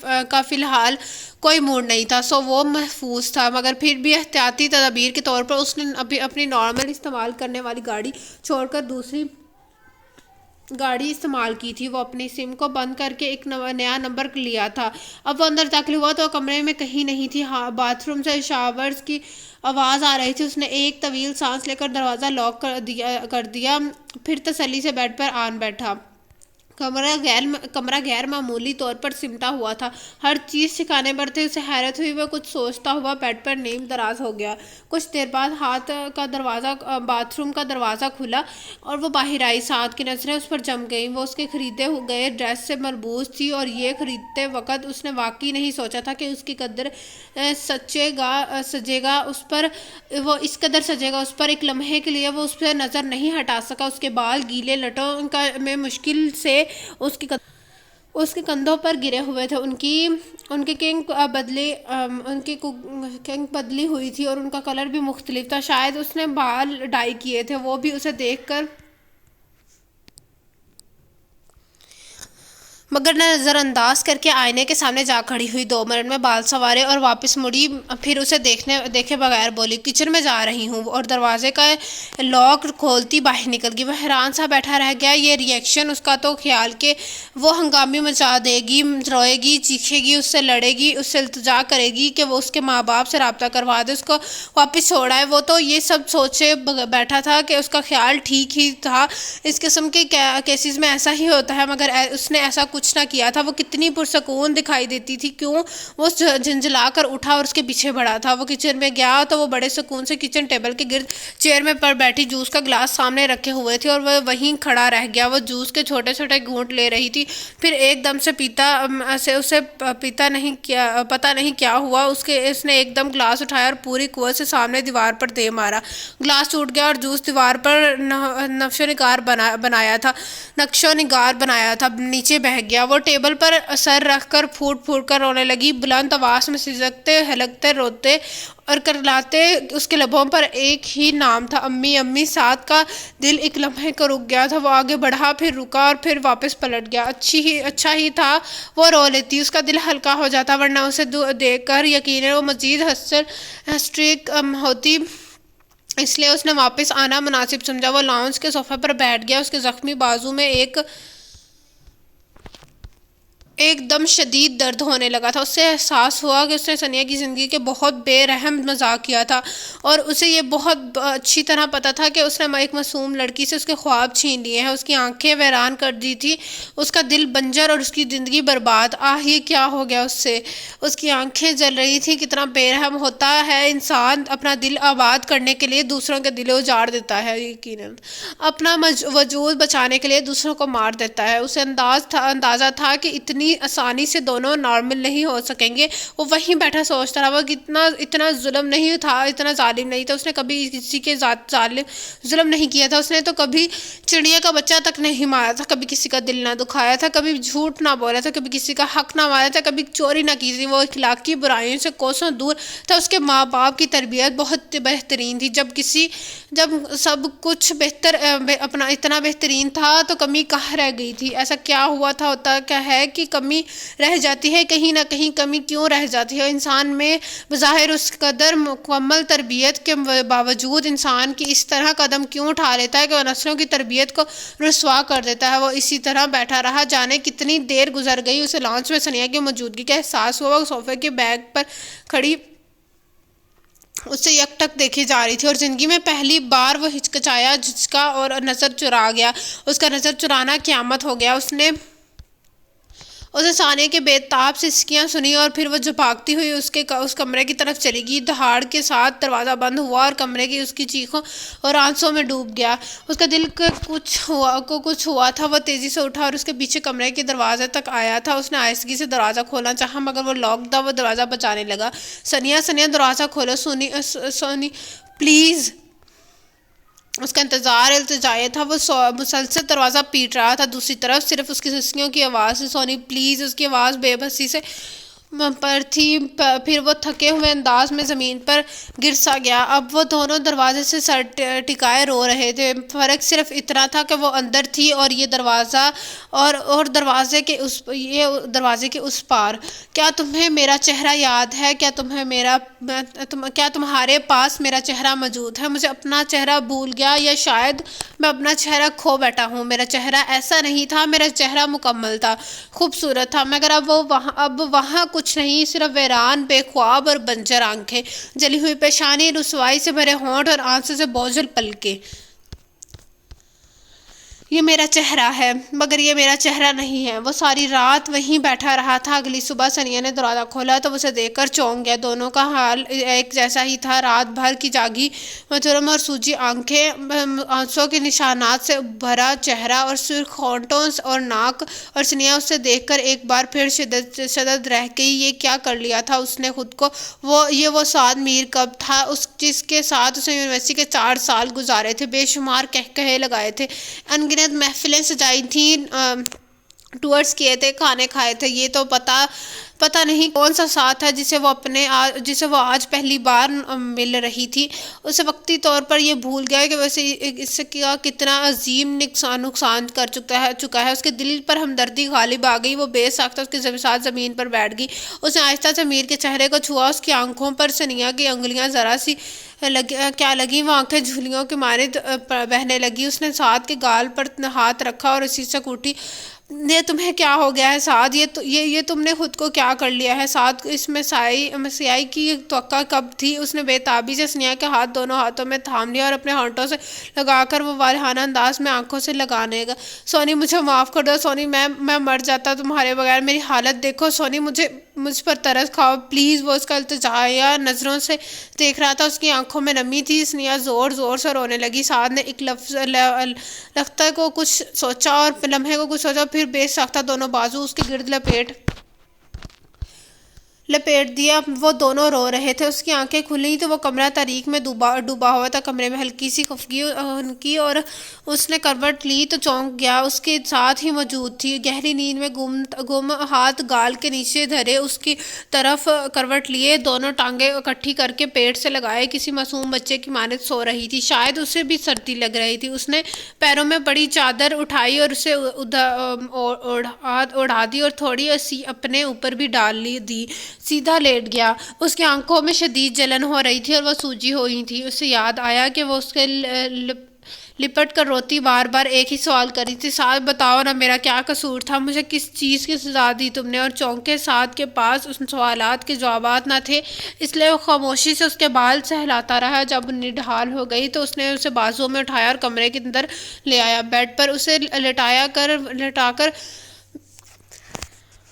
الحال کوئی موڈ نہیں تھا، سو وہ محفوظ تھا، مگر پھر بھی احتیاطی تدابیر کے طور پر اس نے اپنی نارمل استعمال کرنے والی گاڑی چھوڑ کر دوسری گاڑی استعمال کی تھی۔ وہ اپنی سم کو بند کر کے ایک نیا نمبر لیا تھا۔ اب وہ اندر داخل ہوا تو کمرے میں کہیں نہیں تھی۔ باتھ روم سے شاورز کی آواز آ رہی تھی۔ اس نے ایک طویل سانس لے کر دروازہ لاک کر دیا، پھر تسلی سے بیڈ پر آن بیٹھا۔ کمرہ غیر معمولی طور پر سمٹا ہوا تھا، ہر چیز ٹھکانے پر تھی۔ اسے حیرت ہوئی، وہ کچھ سوچتا ہوا بیڈ پر نیم دراز ہو گیا۔ کچھ دیر بعد باتھ روم کا دروازہ کھلا اور وہ باہر آئی۔ سعد کی نظریں اس پر جم گئیں۔ وہ اس کے خریدے گئے ڈریس سے ملبوس تھی، اور یہ خریدتے وقت اس نے واقعی نہیں سوچا تھا کہ اس کی قدر سجے گا اس پر۔ ایک لمحے کے لیے وہ اس سے نظر نہیں ہٹا سکا۔ اس کے بال گیلے لٹوں میں مشکل سے اس کے کندھوں پر گرے ہوئے تھے۔ ان کی کنگ بدلی ہوئی تھی، اور ان کا کلر بھی مختلف تھا۔ شاید اس نے بال ڈائی کیے تھے۔ وہ بھی اسے دیکھ کر مگر نظر انداز کر کے آئینے کے سامنے جا کھڑی ہوئی۔ 2 منٹ میں بال سنوارے اور واپس مڑی، پھر اسے دیکھے بغیر بولی، کچن میں جا رہی ہوں، اور دروازے کا لاک کھولتی باہر نکل گئی۔ وہ حیران سا بیٹھا رہ گیا۔ یہ ری ایکشن اس کا تو خیال کہ وہ ہنگامی مچا دے گی، روئے گی، چیخے گی، اس سے لڑے گی، اس سے التجا کرے گی کہ وہ اس کے ماں باپ سے رابطہ کروا دے، اس کو واپس چھوڑ آئے۔ وہ تو یہ سب سوچے بیٹھا تھا کہ اس کا خیال ٹھیک ہی تھا، اس قسم کے کیسز میں ایسا ہی ہوتا ہے، مگر اس نے ایسا کچھ کچھ نہ کیا تھا، وہ کتنی پرسکون دکھائی دیتی تھی، کیوں وہ جھنجھلا کر اٹھا اور اس کے پیچھے بڑھا تھا۔ وہ کچن میں گیا تو وہ بڑے سکون سے کچن ٹیبل کے گرد چیئر میں پر بیٹھی جوس کا گلاس سامنے رکھے ہوئے تھی اور وہ وہیں کھڑا رہ گیا۔ وہ جوس کے چھوٹے چھوٹے گھونٹ لے رہی تھی، پھر ایک دم سے اسے پتہ نہیں کیا ہوا، اس نے ایک دم گلاس اٹھایا اور پوری قوت سے سامنے دیوار پر دے مارا۔ گلاس ٹوٹ گیا اور جوس دیوار پر نقش و نگار بنایا تھا نیچے بہہ گیا۔ وہ ٹیبل پر سر رکھ کر پھوٹ پھوٹ کر رونے لگی، بلند آواز میں سسکتے، ہلکتے، روتے اور کرلاتے۔ اس کے لبوں پر ایک ہی نام تھا، امی امی۔ سعد کا دل ایک لمحے کو رک گیا تھا، وہ آگے بڑھا، پھر رکا اور پھر واپس پلٹ گیا۔ اچھا ہی تھا وہ رو لیتی، اس کا دل ہلکا ہو جاتا، ورنہ اسے دیکھ کر یقیناً وہ مزید ہسٹریک ہوتی، اس لیے اس نے واپس آنا مناسب سمجھا۔ وہ لاؤنج کے صوفے پر بیٹھ گیا، اس کے زخمی بازو میں ایک دم شدید درد ہونے لگا تھا۔ اسے احساس ہوا کہ اس نے ثنیا کی زندگی کے بہت بے رحم مذاق کیا تھا اور اسے یہ بہت اچھی طرح پتا تھا کہ اس نے ایک معصوم لڑکی سے اس کے خواب چھین لیے ہیں، اس کی آنکھیں ویران کر دی تھی، اس کا دل بنجر اور اس کی زندگی برباد۔ یہ کیا ہو گیا اس سے؟ اس کی آنکھیں جل رہی تھیں۔ کتنا بے رحم ہوتا ہے انسان، اپنا دل آباد کرنے کے لیے دوسروں کے دل اجاڑ دیتا ہے، یقیناً اپنا وجود بچانے کے لیے دوسروں کو مار دیتا ہے۔ اسے اندازہ تھا کہ اتنی آسانی سے دونوں نارمل نہیں ہو سکیں گے۔ وہ وہیں بیٹھا سوچتا رہا، وہ اتنا ظلم نہیں تھا، اتنا ظالم نہیں تھا، اس نے کبھی کسی کے ظلم نہیں کیا تھا، اس نے تو کبھی چڑیا کا بچہ تک نہیں مارا تھا، کبھی کسی کا دل نہ دکھایا تھا، کبھی جھوٹ نہ بولا تھا، کبھی کسی کا حق نہ مارا تھا، کبھی چوری نہ کی تھی۔ وہ اخلاقی برائیوں سے کوسوں دور تھا، اس کے ماں باپ کی تربیت بہت بہترین تھی۔ جب سب کچھ اتنا بہترین تھا تو کمی کہاں رہ گئی تھی؟ ایسا کیا ہوا تھا؟ ہوتا کیا ہے کہ کمی رہ جاتی ہے، کہیں نہ کہیں کمی کیوں رہ جاتی ہے؟ انسان میں بظاہر اس قدر مکمل تربیت کے باوجود انسان کی اس طرح قدم کیوں اٹھا لیتا ہے کہ وہ نسلوں کی تربیت کو رسوا کر دیتا ہے؟ وہ اسی طرح بیٹھا رہا، جانے کتنی دیر گزر گئی، اسے لانچ میں ثنیا کی موجودگی کا احساس ہوا۔ وہ صوفے کے بیگ پر کھڑی اسے یک ٹک دیکھی جا رہی تھی اور زندگی میں پہلی بار وہ ہچکچایا، جھجکا اور نظر چرا گیا۔ اس کا نظر چرانا قیامت ہو گیا۔ اسے ثانیہ کے بے تاب سسکیاں سنی اور پھر وہ جھپکتی ہوئی اس کمرے کی طرف چلی گئی۔ دہاڑ کے ساتھ دروازہ بند ہوا اور کمرے کی اس کی چیخوں اور آنسوں میں ڈوب گیا۔ اس کا دل کو کچھ ہوا تھا، وہ تیزی سے اٹھا اور اس کے پیچھے کمرے کے دروازے تک آیا تھا۔ اس نے آہستگی سے دروازہ کھولنا چاہا مگر وہ لاک تھا۔ وہ دروازہ بجانے لگا، ثنیا دروازہ کھولو، سونی پلیز۔ اس کا انتظار التجائی تھا، وہ مسلسل دروازہ پیٹ رہا تھا۔ دوسری طرف صرف اس کی سسکیوں کی آواز تھی، سونی پلیز۔ اس کی آواز بے بسی سے پر تھی۔ پھر وہ تھکے ہوئے انداز میں زمین پر گر سا گیا۔ اب وہ دونوں دروازے سے سر ٹکائے رو رہے تھے، فرق صرف اتنا تھا کہ وہ اندر تھی اور یہ دروازہ اور دروازے کے اس پار۔ کیا تمہیں میرا چہرہ یاد ہے؟ کیا تمہارے پاس میرا چہرہ موجود ہے؟ مجھے اپنا چہرہ بھول گیا یا شاید میں اپنا چہرہ کھو بیٹھا ہوں۔ میرا چہرہ ایسا نہیں تھا، میرا چہرہ مکمل تھا، خوبصورت تھا، مگر اب وہاں کچھ نہیں، صرف ویران، بے خواب اور بنجر آنکھیں، جلی ہوئی پیشانی، رسوائی سے بھرے ہونٹ اور آنسوں سے بوجھل پلکیں۔ یہ میرا چہرہ ہے مگر یہ میرا چہرہ نہیں ہے۔ وہ ساری رات وہیں بیٹھا رہا تھا۔ اگلی صبح ثنیا نے دروازہ کھولا تو اسے دیکھ کر چونک گیا۔ دونوں کا حال ایک جیسا ہی تھا، رات بھر کی جاگی جرم اور سوجی آنکھیں، آنسوں کے نشانات سے بھرا چہرہ اور سرخ ہونٹوں اور ناک، اور ثنیا اسے دیکھ کر ایک بار پھر شدد رہ گئی۔ یہ کیا کر لیا تھا اس نے خود کو؟ وہ سعد میر کب تھا جس کے ساتھ اسے یونیورسٹی کے 4 سال گزارے تھے، بے شمار قہقہے لگائے تھے، انگنت محفلیں سجائی تھیں، ٹورز کیے تھے، کھانے کھائے تھے۔ یہ تو پتہ نہیں کون سا ساتھ ہے جسے وہ آج پہلی بار مل رہی تھی۔ اسے وقتی طور پر یہ بھول گیا کہ ویسے اس کا کتنا عظیم نقصان کر چکا ہے۔ اس کے دل پر ہمدردی غالب آ گئی، وہ بے ساختہ اس کے ساتھ زمین پر بیٹھ گئی۔ اس نے آہستہ سے میر کے چہرے کو چھوا، اس کی آنکھوں پر ثنیا کی انگلیاں ذرا سی کیا لگیں، وہ آنکھیں جھولیوں کے مانند بہنے لگی۔ اس نے سعد کے گال پر ہاتھ رکھا اور اسی سے اٹھی یہ تمہیں کیا ہو گیا ہے سعد؟ یہ تم نے خود کو کیا کر لیا ہے؟ سعد کو اس میں سیائی کی توقع کب تھی؟ اس نے بے تابی سے سنیا کے ہاتھ دونوں ہاتھوں میں تھام لیا اور اپنے ہونٹوں سے لگا کر وہ والہانہ انداز میں آنکھوں سے لگانے گا۔ سونی مجھے معاف کر دو سونی، میں مر جاتا تمہارے بغیر، میری حالت دیکھو سونی، مجھ پر ترس کھاؤ پلیز۔ وہ اس کا التجائیہ نظروں سے دیکھ رہا تھا، اس کی آنکھوں میں نمی تھی۔ سنیا زور زور سے رونے لگی۔ سعد نے ایک لختے کو کچھ سوچا اور لمحے کو کچھ سوچا، پھر بے ساختہ دونوں بازو اس کے گرد لپیٹ دیا۔ وہ دونوں رو رہے تھے۔ اس کی آنکھیں کھلیں تو وہ کمرہ تاریک میں ڈوبا ہوا تھا۔ کمرے میں ہلکی سی خفگی کی اور اس نے کروٹ لی تو چونک گیا۔ اس کے ساتھ ہی موجود تھی، گہری نیند میں گم ہاتھ گال کے نیچے دھرے اس کی طرف کروٹ لیے، دونوں ٹانگیں اکٹھی کر کے پیٹ سے لگائے کسی معصوم بچے کی مانند سو رہی تھی۔ شاید اسے بھی سردی لگ رہی تھی۔ اس نے پیروں میں بڑی چادر اٹھائی اور اسے اڑا دی اور تھوڑی سی اپنے اوپر بھی ڈال دی۔ سیدھا لیٹ گیا۔ اس کی آنکھوں میں شدید جلن ہو رہی تھی اور وہ سوجی ہوئی تھی۔ اسے یاد آیا کہ وہ اس کے لپٹ کر روتی بار بار ایک ہی سوال کر رہی تھی، سعد بتاؤ نا، میرا کیا قصور تھا؟ مجھے کس چیز کی سزا دی تم نے؟ اور چونکے سعد کے پاس ان سوالات کے جوابات نہ تھے، اس لیے وہ خاموشی سے اس کے بال سہلاتا رہا۔ جب وہ نڈھال ہو گئی تو اس نے اسے بازوؤں میں اٹھایا اور کمرے کے اندر لے آیا۔ بیڈ پر اسے لٹا کر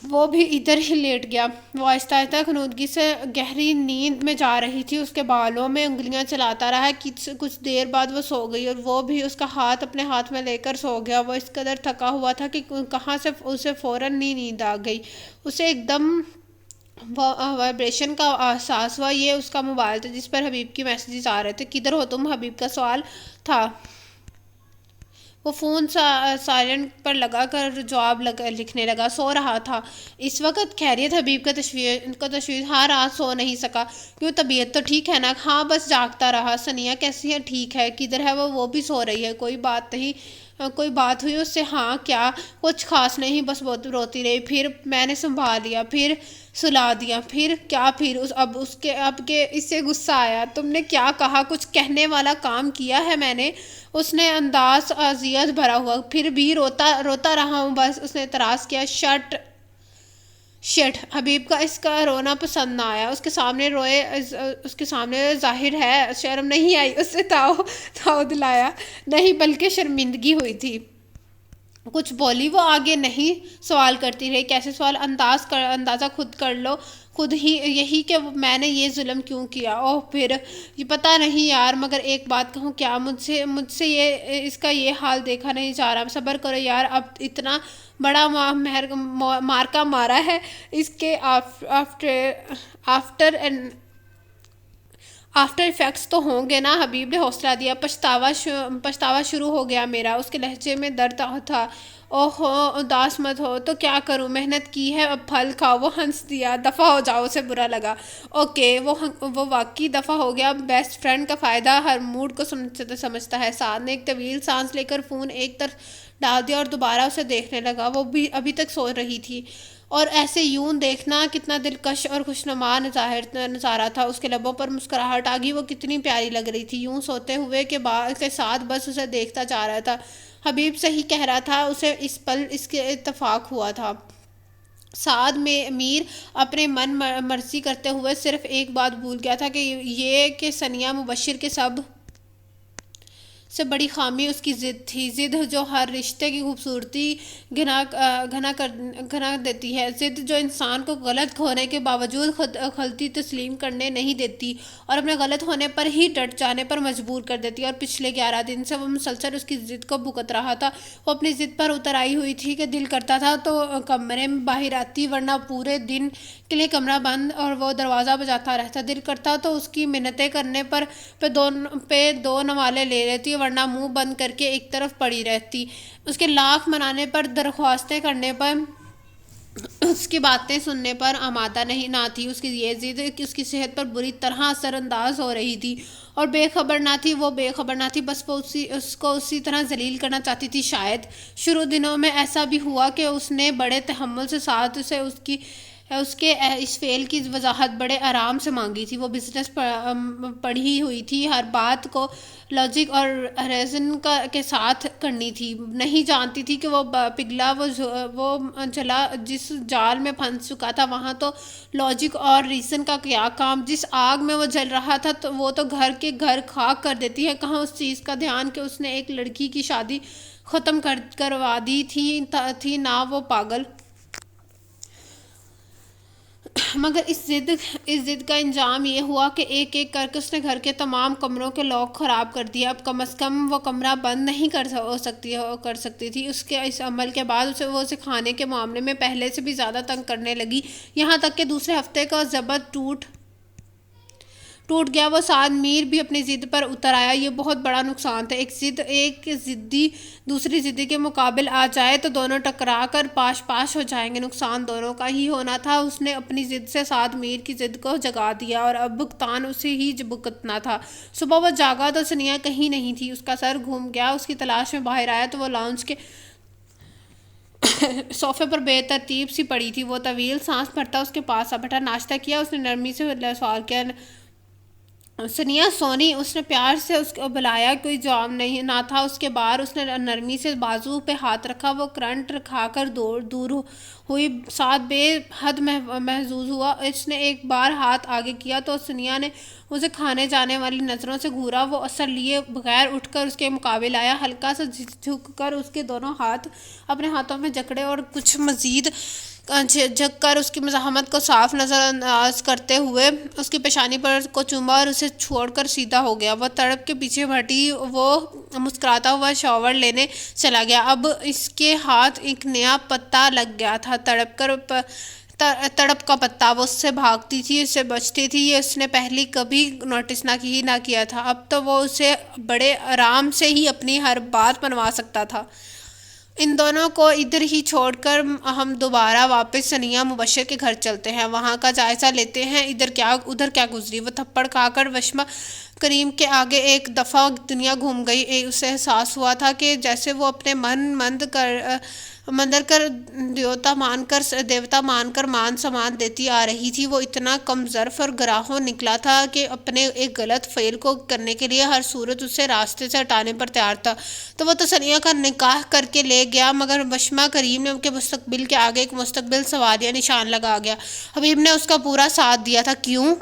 وہ بھی ادھر ہی لیٹ گیا۔ وہ آہستہ آہستہ خنودگی سے گہری نیند میں جا رہی تھی۔ اس کے بالوں میں انگلیاں چلاتا رہا۔ کچھ دیر بعد وہ سو گئی اور وہ بھی اس کا ہاتھ اپنے ہاتھ میں لے کر سو گیا۔ وہ اس قدر تھکا ہوا تھا کہ کہاں سے اسے فوراً نیند آ گئی۔ اسے ایک دم وائبریشن کا احساس ہوا۔ یہ اس کا موبائل تھا جس پر حبیب کی میسیجز آ رہے تھے۔ کدھر ہو تم؟ حبیب کا سوال تھا۔ وہ فون سائلنٹ پر لگا کر جواب لکھنے لگا۔ سو رہا تھا اس وقت؟ خیریت؟ حبیب کا تشویش۔ ہاں رات سو نہیں سکا۔ کیوں؟ طبیعت تو ٹھیک ہے نا؟ ہاں بس جاگتا رہا۔ سنیا کیسی ہے؟ ٹھیک ہے۔ کدھر ہے وہ بھی سو رہی ہے۔ کوئی بات ہوئی اس سے؟ ہاں کیا؟ کچھ خاص نہیں، بس بہت روتی رہی، پھر میں نے سنبھال لیا، پھر سلا دیا۔ پھر کیا پھر؟ اب کے اس سے غصہ آیا۔ تم نے کیا کہا؟ کچھ کہنے والا کام کیا ہے میں نے؟ اس نے انداز اذیت بھرا ہوا۔ پھر بھی روتا رہا ہوں بس، اس نے اعتراض کیا۔ شٹ! حبیب کا اس کا رونا پسند نہ آیا۔ اس کے سامنے ظاہر ہے شرم نہیں آئی؟ اس سے تاؤ دلایا۔ نہیں بلکہ شرمندگی ہوئی تھی۔ کچھ بولی وہ آگے؟ نہیں۔ سوال کرتی رہی۔ کیسے سوال؟ اندازہ خود کر لو، خود ہی، یہی کہ میں نے یہ ظلم کیوں کیا۔ اوہ پھر یہ پتہ نہیں یار، مگر ایک بات کہوں کیا؟ مجھ سے اس کا یہ حال دیکھا نہیں جا رہا۔ صبر کرو یار، اب اتنا بڑا مارکا مارا ہے، اس کے آفٹر ایفیکٹس تو ہوں گے نا؟ حبیب نے حوصلہ دیا۔ پچھتاوا شروع ہو گیا میرا۔ اس کے لہجے میں درد تھا۔ اوہ اداس مت ہو، تو کیا کروں؟ محنت کی ہے، اب پھل کھاؤ۔ وہ ہنس دیا۔ دفع ہو جاؤ، اسے برا لگا۔ اوکے، وہ واقعی دفع ہو گیا۔ بیسٹ فرینڈ کا فائدہ ہر موڈ کو سمجھتا ہے۔ سعد نے ایک طویل سانس لے کر فون ایک طرف ڈال دیا اور دوبارہ اسے دیکھنے لگا۔ وہ بھی ابھی تک سو رہی تھی اور ایسے یوں دیکھنا کتنا دلکش اور خوشنما نظارہ تھا۔ اس کے لبوں پر مسکراہٹ آ گئی۔ وہ کتنی پیاری لگ رہی تھی یوں سوتے ہوئے کے ساتھ بس اسے دیکھتا جا رہا تھا۔ حبیب صحیح کہہ رہا تھا، اسے اس پل اس کے اتفاق ہوا تھا۔ سعد میر اپنے من مرضی کرتے ہوئے صرف ایک بات بھول گیا تھا کہ ثنیہ مبشر کے سب سے بڑی خامی اس کی ضد تھی۔ ضد جو ہر رشتے کی خوبصورتی گھنا دیتی ہے، ضد جو انسان کو غلط ہونے کے باوجود غلطی تسلیم کرنے نہیں دیتی اور اپنے غلط ہونے پر ہی ڈٹ جانے پر مجبور کر دیتی ہے۔ اور پچھلے 11 دن سے وہ مسلسل اس کی ضد کو بھگت رہا تھا۔ وہ اپنی ضد پر اتر آئی ہوئی تھی کہ دل کرتا تھا تو کمرے میں باہر آتی، ورنہ پورے دن کے لیے کمرہ بند اور وہ دروازہ بجاتا رہتا۔ دل کرتا تو اس کی منتیں کرنے پر دو نوالے لے لیتی، ورنہ منہ بند کر کے ایک طرف پڑی رہتی۔ اس کے لاکھ منانے پر، درخواستیں کرنے پر، اس کی باتیں سننے پر آمادہ نہ تھی۔ اس کی یہ ضد اس کی صحت پر بری طرح اثر انداز ہو رہی تھی اور بے خبر نہ تھی، بس وہ اس کو اسی طرح ذلیل کرنا چاہتی تھی۔ شاید شروع دنوں میں ایسا بھی ہوا کہ اس نے بڑے تحمل سے ساتھ اسے اس کی اس کے اس فعل کی وضاحت بڑے آرام سے مانگی تھی۔ وہ بزنس پڑھی ہوئی تھی، ہر بات کو لاجک اور ریزن کے ساتھ کرنی تھی، نہیں جانتی تھی کہ وہ پگھلا وہ چلا جس جال میں پھنس چکا تھا، وہاں تو لاجک اور ریزن کا کیا کام؟ جس آگ میں وہ جل رہا تھا وہ تو گھر کے گھر خاک کر دیتی ہے، کہاں اس چیز کا دھیان کہ اس نے ایک لڑکی کی شادی ختم کروا دی تھی نہ وہ پاگل۔ مگر اس ضد کا انجام یہ ہوا کہ ایک ایک کر کے اس نے گھر کے تمام کمروں کے لاک خراب کر دیا۔ اب کم از کم وہ کمرہ بند نہیں کر سکتی تھی۔ اس عمل کے بعد وہ اسے کھانے کے معاملے میں پہلے سے بھی زیادہ تنگ کرنے لگی، یہاں تک کہ دوسرے ہفتے کا ضبط ٹوٹ گیا۔ وہ سعد میر بھی اپنی ضد پر اتر آیا۔ یہ بہت بڑا نقصان تھا، ایک ضدی دوسری ضدی کے مقابل آ جائے تو دونوں ٹکرا کر پاش ہو جائیں گے، نقصان دونوں کا ہی ہونا تھا۔ اس نے اپنی ضد سے سعد میر کی ضد کو جگا دیا اور اب بھگتان اسے ہی بھگتنا تھا۔ صبح وہ جاگا تو ثنیا کہیں نہیں تھی، اس کا سر گھوم گیا۔ اس کی تلاش میں باہر آیا تو وہ لاؤنج کے صوفے پر بے ترتیب سی پڑی تھی۔ وہ طویل سانس بھرتا اس کے پاس آ بیٹھا۔ ناشتہ کیا؟ اس نے نرمی سے سوال کیا۔ ثنیا سونی، اس نے پیار سے اس کو بلایا۔ کوئی جواب نہ تھا اس کے باہر۔ اس نے نرمی سے بازو پہ ہاتھ رکھا، وہ کرنٹ کھا کر دور ہوئی۔ سعد بے حد محظوظ ہوا۔ اس نے ایک بار ہاتھ آگے کیا تو ثنیا نے اسے کھانے جانے والی نظروں سے گھورا۔ وہ اثر لیے بغیر اٹھ کر اس کے مقابل آیا، ہلکا سا جھک کر اس کے دونوں ہاتھ اپنے ہاتھوں میں جکڑے اور کچھ مزید جھک کر اس کی مزاحمت کو صاف نظر انداز کرتے ہوئے اس کی پیشانی پر کو چوما اور اسے چھوڑ کر سیدھا ہو گیا۔ وہ تڑپ کے پیچھے ہٹی، وہ مسکراتا ہوا شاور لینے چلا گیا۔ اب اس کے ہاتھ ایک نیا پتہ لگ گیا تھا، تڑپ کا پتہ۔ وہ اس سے بھاگتی تھی، اس سے بچتی تھی، یہ اس نے پہلے کبھی نوٹس نہ کیا تھا۔ اب تو وہ اسے بڑے آرام سے ہی اپنی ہر بات منوا سکتا تھا۔ ان دونوں کو ادھر ہی چھوڑ کر ہم دوبارہ واپس ثنیا مبشر کے گھر چلتے ہیں، وہاں کا جائزہ لیتے ہیں ادھر کیا گزری۔ وہ تھپڑ کھا کر وشما کریم کے آگے ایک دفعہ دنیا گھوم گئی۔ اسے احساس ہوا تھا کہ جیسے وہ اپنے مندر کر دیوتا مان کر مان سمان دیتی آ رہی تھی۔ وہ اتنا کم ظرف اور گراہوں نکلا تھا کہ اپنے ایک غلط فعل کو کرنے کے لیے ہر صورت اسے راستے سے ہٹانے پر تیار تھا۔ تو وہ تو ثنیا کا نکاح کر کے لے گیا، مگر وشما کریم نے کے مستقبل کے آگے ایک مستقبل سوالیہ نشان لگا گیا۔ حبیب نے اس کا پورا ساتھ دیا تھا، کیوں؟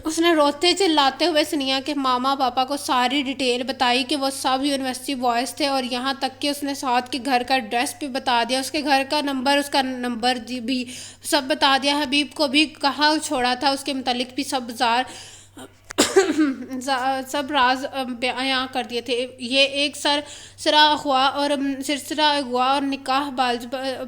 اس نے روتے چلاتے ہوئے ثنیا کے ماما پاپا کو ساری ڈیٹیل بتائی کہ وہ سب یونیورسٹی بوائز تھے، اور یہاں تک کہ اس نے سعد کے گھر کا ایڈریس بھی بتا دیا، اس کے گھر کا نمبر، اس کا نمبر بھی سب بتا دیا۔ حبیب کو بھی کہاں چھوڑا تھا، اس کے متعلق بھی سب راز بیان کر دیے تھے۔ یہ ایک سرسرا اغوا اور نکاح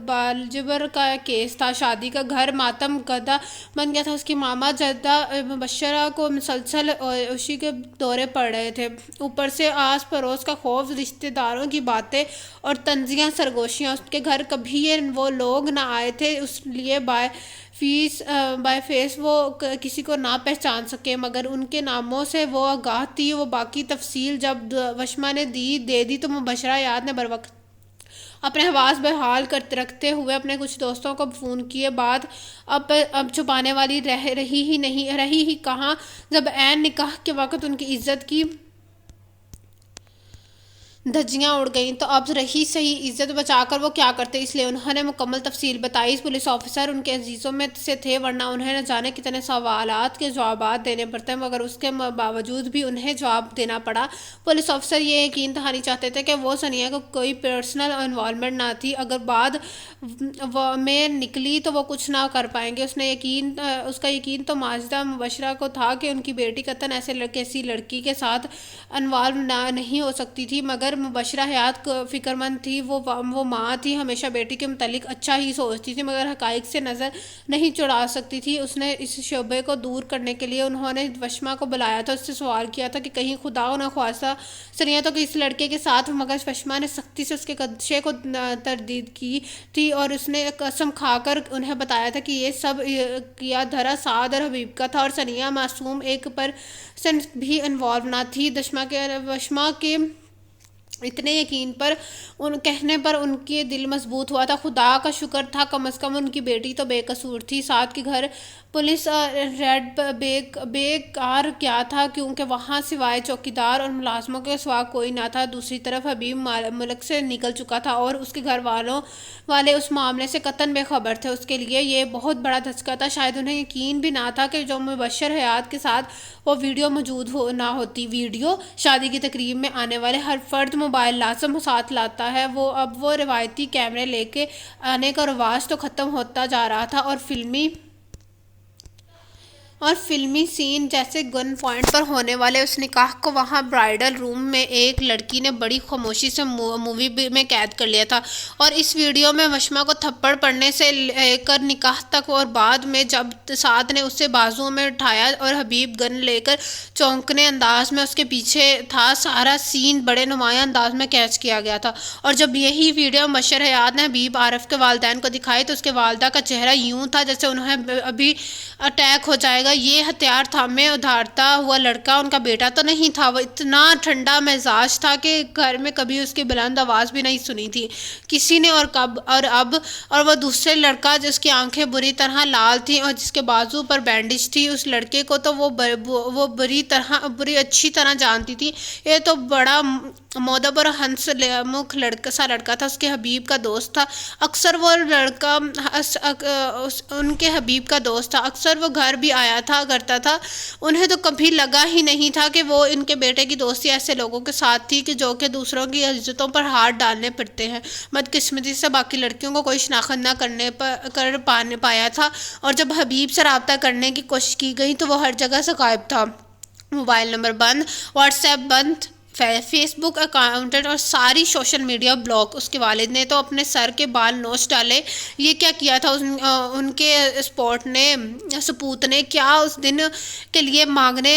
بالجبر کا کیس تھا۔ شادی کا گھر ماتم گدا بن گیا تھا۔ اس کی ماما جدہ مبشرہ کو مسلسل عشی کے دورے پڑ رہے تھے، اوپر سے آس پڑوس کا خوف، رشتہ داروں کی باتیں اور طنزیہ سرگوشیاں۔ اس کے گھر کبھی وہ لوگ نہ آئے تھے، اس لیے بائی فیس وہ کسی کو نہ پہچان سکے، مگر ان کے ناموں سے وہ آگاہ تھی۔ وہ باقی تفصیل جب وشما نے دے دی تو مبشرہ یاد نے بروقت اپنے حواس بحال رکھتے ہوئے اپنے کچھ دوستوں کو فون کیے۔ بات اب چھپانے والی رہی ہی کہاں، جب عین نکاح کے وقت ان کی عزت کی دھجیاں اڑ گئیں تو اب رہی صحیح عزت بچا کر وہ کیا کرتے، اس لیے انہوں نے مکمل تفصیل بتائی۔ پولیس آفیسر ان کے عزیزوں میں سے تھے، ورنہ انہیں نہ جانے کتنے سوالات کے جوابات دینے پڑتے، مگر اس کے باوجود بھی انہیں جواب دینا پڑا۔ پولیس آفیسر یہ یقین دہانی چاہتے تھے کہ وہ ثنیا کو کوئی پرسنل انوالومنٹ نہ تھی، اگر بعد میں نکلی تو وہ کچھ نہ کر پائیں گے۔ اس کا یقین تو ماجدہ مبشرہ کو تھا کہ ان کی بیٹی قطعاً ایسی لڑکی کے ساتھ انوالو نہیں ہو سکتی تھی، مگر مبشرہ حیات فکر مند تھی۔ وہ ماں تھی، ہمیشہ بیٹی کے متعلق اچھا ہی سوچتی تھی، مگر حقائق سے نظر نہیں چڑھا سکتی تھی۔ اس نے اس شبہے کو دور کرنے کے لیے انہوں نے وشما کو بلایا تھا، اس سے سوال کیا تھا کہ کہیں خدا نخواستہ ثنیا تو کسی لڑکے کے ساتھ، مگر وشما نے سختی سے اس کے خدشے کو تردید کی تھی، اور اس نے قسم کھا کر انہیں بتایا تھا کہ یہ سب کیا دھرا سعد اور حبیب کا تھا، اور ثنیا معصوم 1% بھی انوالو نہ تھی۔ وشما کے اتنے یقین پر ان کہنے پر ان کے دل مضبوط ہوا تھا۔ خدا کا شکر تھا کم از کم ان کی بیٹی تو بے قصور تھی۔ سعد کے گھر پولیس ریڈ بیکار گیا تھا کیونکہ وہاں سوائے چوکیدار اور ملازموں کے سوا کوئی نہ تھا۔ دوسری طرف حبیب ملک سے نکل چکا تھا اور اس کے گھر والے اس معاملے سے قطعاً بے خبر تھے۔ اس کے لیے یہ بہت بڑا دھچکا تھا۔ شاید انہیں یقین بھی نہ تھا کہ جو مبشر حیات کے ساتھ وہ ویڈیو موجود نہ ہوتی۔ ویڈیو شادی کی تقریب میں آنے والے ہر فرد موبائل لازم ساتھ لاتا ہے۔ اب وہ روایتی کیمرے لے کے آنے کا رواج تو ختم ہوتا جا رہا تھا اور فلمی سین جیسے گن پوائنٹ پر ہونے والے اس نکاح کو وہاں برائڈل روم میں ایک لڑکی نے بڑی خاموشی سے مووی میں قید کر لیا تھا۔ اور اس ویڈیو میں وشما کو تھپڑ پڑنے سے لے کر نکاح تک اور بعد میں جب سعد نے اسے بازوؤں میں اٹھایا اور حبیب گن لے کر چونکنے انداز میں اس کے پیچھے تھا، سارا سین بڑے نمایاں انداز میں کیچ کیا گیا تھا۔ اور جب یہی ویڈیو مبشر حیات نے حبیب عارف کے والدین کو دکھائی تو اس کے والدہ کا چہرہ یوں تھا جیسے انہیں ابھی اٹیک ہو جائے گا۔ یہ ہتھیار تھامے ادھارتا ہوا لڑکا ان کا بیٹا تو نہیں تھا۔ وہ اتنا ٹھنڈا مزاج تھا کہ گھر میں کبھی اس کی بلند آواز بھی نہیں سنی تھی کسی نے، اور وہ دوسرے لڑکا جس کی آنکھیں بری طرح لال تھیں اور جس کے بازو پر بینڈیج تھی، اس لڑکے کو تو وہ بری اچھی طرح جانتی تھی۔ یہ تو بڑا مودب اور ہنس مکھ لڑکا تھا، اس کے حبیب کا دوست تھا۔ اکثر وہ لڑکا ان کے حبیب کا دوست تھا، اکثر وہ گھر بھی آیا کرتا تھا۔ انہیں تو کبھی لگا ہی نہیں تھا کہ وہ ان کے بیٹے کی دوستی ایسے لوگوں کے ساتھ تھی کہ جو کہ دوسروں کی عزتوں پر ہاتھ ڈالنے پڑتے ہیں۔ بدقسمتی سے باقی لڑکیوں کو کوئی شناخت نہ کر پایا تھا، اور جب حبیب سے رابطہ کرنے کی کوشش کی گئی تو وہ ہر جگہ سے غائب تھا۔ موبائل نمبر بند، واٹس ایپ بند، فیس بک اکاؤنٹ اور ساری سوشل میڈیا بلاک۔ اس کے والد نے تو اپنے سر کے بال نوچ ڈالے۔ یہ کیا کیا تھا ان کے سپوت نے؟ کیا اس دن کے لیے مانگتے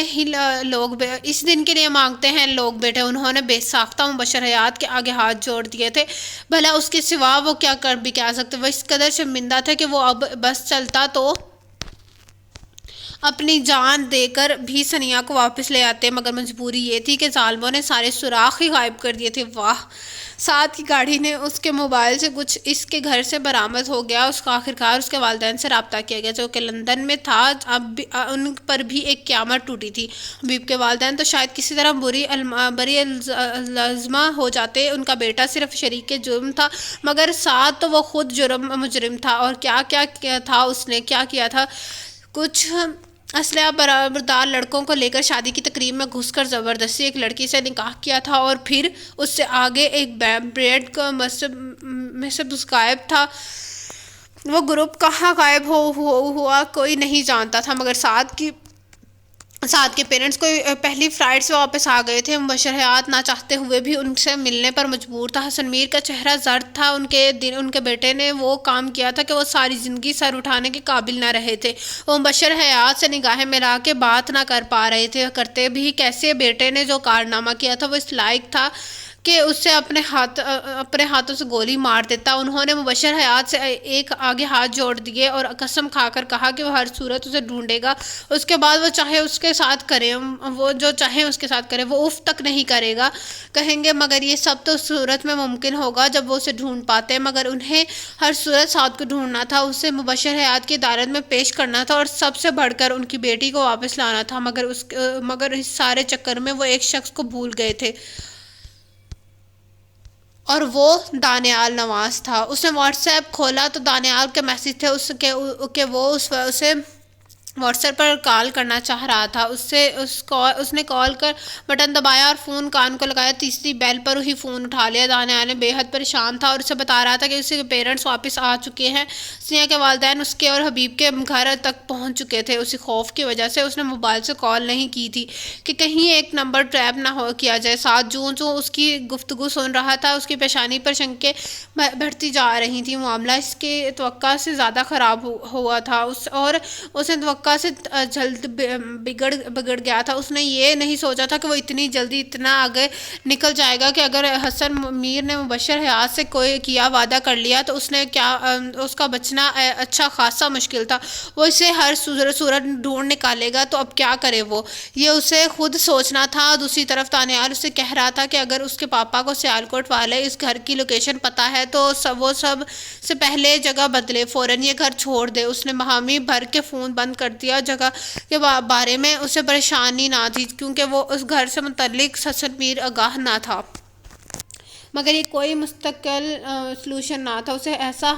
ہیں لوگ بیٹے؟ انہوں نے بے ساختہ مبشر حیات کے آگے ہاتھ جوڑ دیے تھے۔ بھلا اس کے سوا وہ کیا کر بھی کیا سکتے؟ وہ اس قدر شرمندہ تھے کہ وہ اب بس چلتا تو اپنی جان دے کر بھی ثنیہ کو واپس لے آتے، مگر مجبوری یہ تھی کہ ظالموں نے سارے سوراخ ہی غائب کر دیے تھے۔ واہ! سعد کی گاڑی نے اس کے موبائل سے کچھ اس کے گھر سے برآمد ہو گیا۔ اس کا آخرکار اس کے والدین سے رابطہ کیا گیا جو کہ لندن میں تھا۔ اب ان پر بھی ایک قیامت ٹوٹی تھی۔ حبیب کے والدین تو شاید کسی طرح بری الزامہ ہو جاتے، ان کا بیٹا صرف شریک جرم تھا، مگر سعد تو وہ خود مجرم تھا۔ اور کیا تھا اس نے کیا کیا تھا؟ کچھ اسلحہ بردار لڑکوں کو لے کر شادی کی تقریب میں گھس کر زبردستی ایک لڑکی سے نکاح کیا تھا، اور پھر اس سے آگے ایک بریڈ کا مسب غائب تھا۔ وہ گروپ کہاں غائب ہوا کوئی نہیں جانتا تھا، مگر سعد کے پیرنٹس کوئی پہلی فلائٹ سے واپس آ گئے تھے۔ مبشر حیات نہ چاہتے ہوئے بھی ان سے ملنے پر مجبور تھا۔ حسن میر کا چہرہ زرد تھا۔ ان کے بیٹے نے وہ کام کیا تھا کہ وہ ساری زندگی سر اٹھانے کے قابل نہ رہے تھے۔ وہ مبشر حیات سے نگاہیں ملا کے بات نہ کر پا رہے تھے، کرتے بھی کیسے؟ بیٹے نے جو کارنامہ کیا تھا وہ اس لائق تھا کہ اسے اپنے ہاتھوں سے گولی مار دیتا۔ انہوں نے مبشر حیات سے ایک آگے ہاتھ جوڑ دیے اور قسم کھا کر کہا کہ وہ ہر صورت اسے ڈھونڈے گا، اس کے بعد وہ چاہے اس کے ساتھ کرے، وہ جو چاہے اس کے ساتھ کرے، وہ اف تک نہیں کرے گا کہیں گے، مگر یہ سب تو اس صورت میں ممکن ہوگا جب وہ اسے ڈھونڈ پاتے، مگر انہیں ہر صورت سعد کو ڈھونڈنا تھا، اسے مبشر حیات کی عدالت میں پیش کرنا تھا اور سب سے بڑھ کر ان کی بیٹی کو واپس لانا تھا، مگر اس سارے چکر میں وہ ایک شخص کو بھول گئے تھے، اور وہ دانیال نواز تھا۔ اس نے واٹس ایپ کھولا تو دانیال کے میسج تھے کہ وہ اسے واٹس ایپ پر کال کرنا چاہ رہا تھا۔ اس نے کال کر بٹن دبایا اور فون کان کو لگایا۔ تیسری بیل پر ہی فون اٹھا لیا۔ دانیال نے بے حد پریشان تھا اور اسے بتا رہا تھا کہ اس کے پیرنٹس واپس آ چکے ہیں۔ ثنیہ کے والدین اس کے اور حبیب کے گھر تک پہنچ چکے تھے۔ اسی خوف کی وجہ سے اس نے موبائل سے کال نہیں کی تھی کہ کہیں ایک نمبر ٹریپ نہ کیا جائے۔ سعد جوں اس کی گفتگو سن رہا تھا، اس کی پیشانی پر شنکیں بڑھتی جا رہی تھیں۔ معاملہ اس کے توقع سے زیادہ خراب ہوا تھا، اور اس نے توقع توقع سے جلد بگڑ گیا تھا۔ اس نے یہ نہیں سوچا تھا کہ وہ اتنی جلدی اتنا آگے نکل جائے گا کہ اگر حسن میر نے مبشر حیات سے کوئی کیا وعدہ کر لیا تو اس کا بچنا اچھا خاصا مشکل تھا۔ وہ اسے ہر صورت ڈھونڈ نکالے گا، تو اب کیا کرے وہ، یہ اسے خود سوچنا تھا۔ دوسری طرف تانیال اسے کہہ رہا تھا کہ اگر اس کے پاپا کو سیالکوٹ والے اس گھر کی لوکیشن پتہ ہے تو وہ سب سے پہلے جگہ بدلے، فوراً یہ گھر چھوڑ دے۔ اس نے بہامی بھر کے فون بند کر دیا۔ جگہ کے بارے میں اسے پریشانی نہ تھی کیونکہ وہ اس گھر سے متعلق حسن میر آگاہ نہ تھا، مگر یہ کوئی مستقل سلوشن نہ تھا۔ اسے ایسا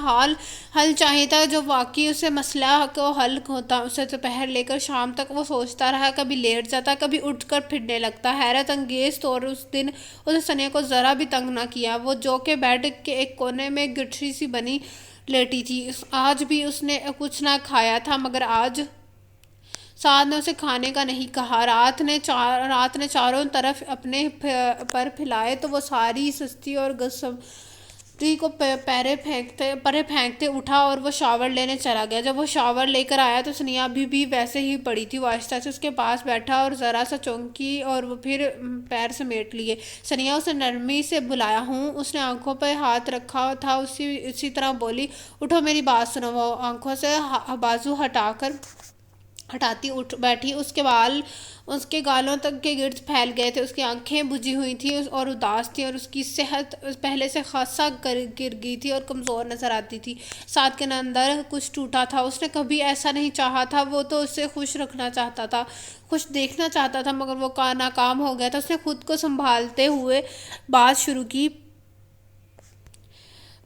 حل چاہیے تھا جو واقعی اسے مسئلہ کو حل ہوتا۔ اسے دوپہر لے کر شام تک وہ سوچتا رہا، کبھی لیٹ جاتا، کبھی اٹھ کر پھرنے لگتا۔ حیرت انگیز طور اس دن اسے ثنیا کو ذرا بھی تنگ نہ کیا، وہ جو کہ بیڈ کے ایک کونے میں گٹھری سی بنی لیٹی تھی۔ آج بھی اس نے کچھ نہ کھایا تھا، مگر آج سعد نے اسے کھانے کا نہیں کہا۔ رات نے چاروں طرف اپنے پر پھیلائے تو وہ ساری سستی اور گسستی کو پرے پھینکتے اٹھا اور وہ شاور لینے چلا گیا۔ جب وہ شاور لے کر آیا تو ثنیا ابھی بھی ویسے ہی پڑی تھی۔ وہ آہستہ سے اس کے پاس بیٹھا اور ذرا سا چونکی اور وہ پھر پیر سمیٹ لیے۔ ثنیا، اسے نرمی سے بلایا ہوں۔ اس نے آنکھوں پہ ہاتھ رکھا تھا، اسی طرح بولی، اٹھو میری بات سنو۔ وہ آنکھوں سے بازو ہٹاتی اٹھ بیٹھی۔ اس کے بال اس کے گالوں تک کے گرد پھیل گئے تھے، اس کی آنکھیں بجھی ہوئی تھیں اور اداس تھیں، اور اس کی صحت پہلے سے خاصا گر گئی تھی اور کمزور نظر آتی تھی۔ سعد کے اندر کچھ ٹوٹا تھا۔ اس نے کبھی ایسا نہیں چاہا تھا، وہ تو اسے خوش رکھنا چاہتا تھا، خوش دیکھنا چاہتا تھا، مگر وہ ناکام ہو گیا تھا۔ اس نے خود کو سنبھالتے ہوئے بات شروع کی،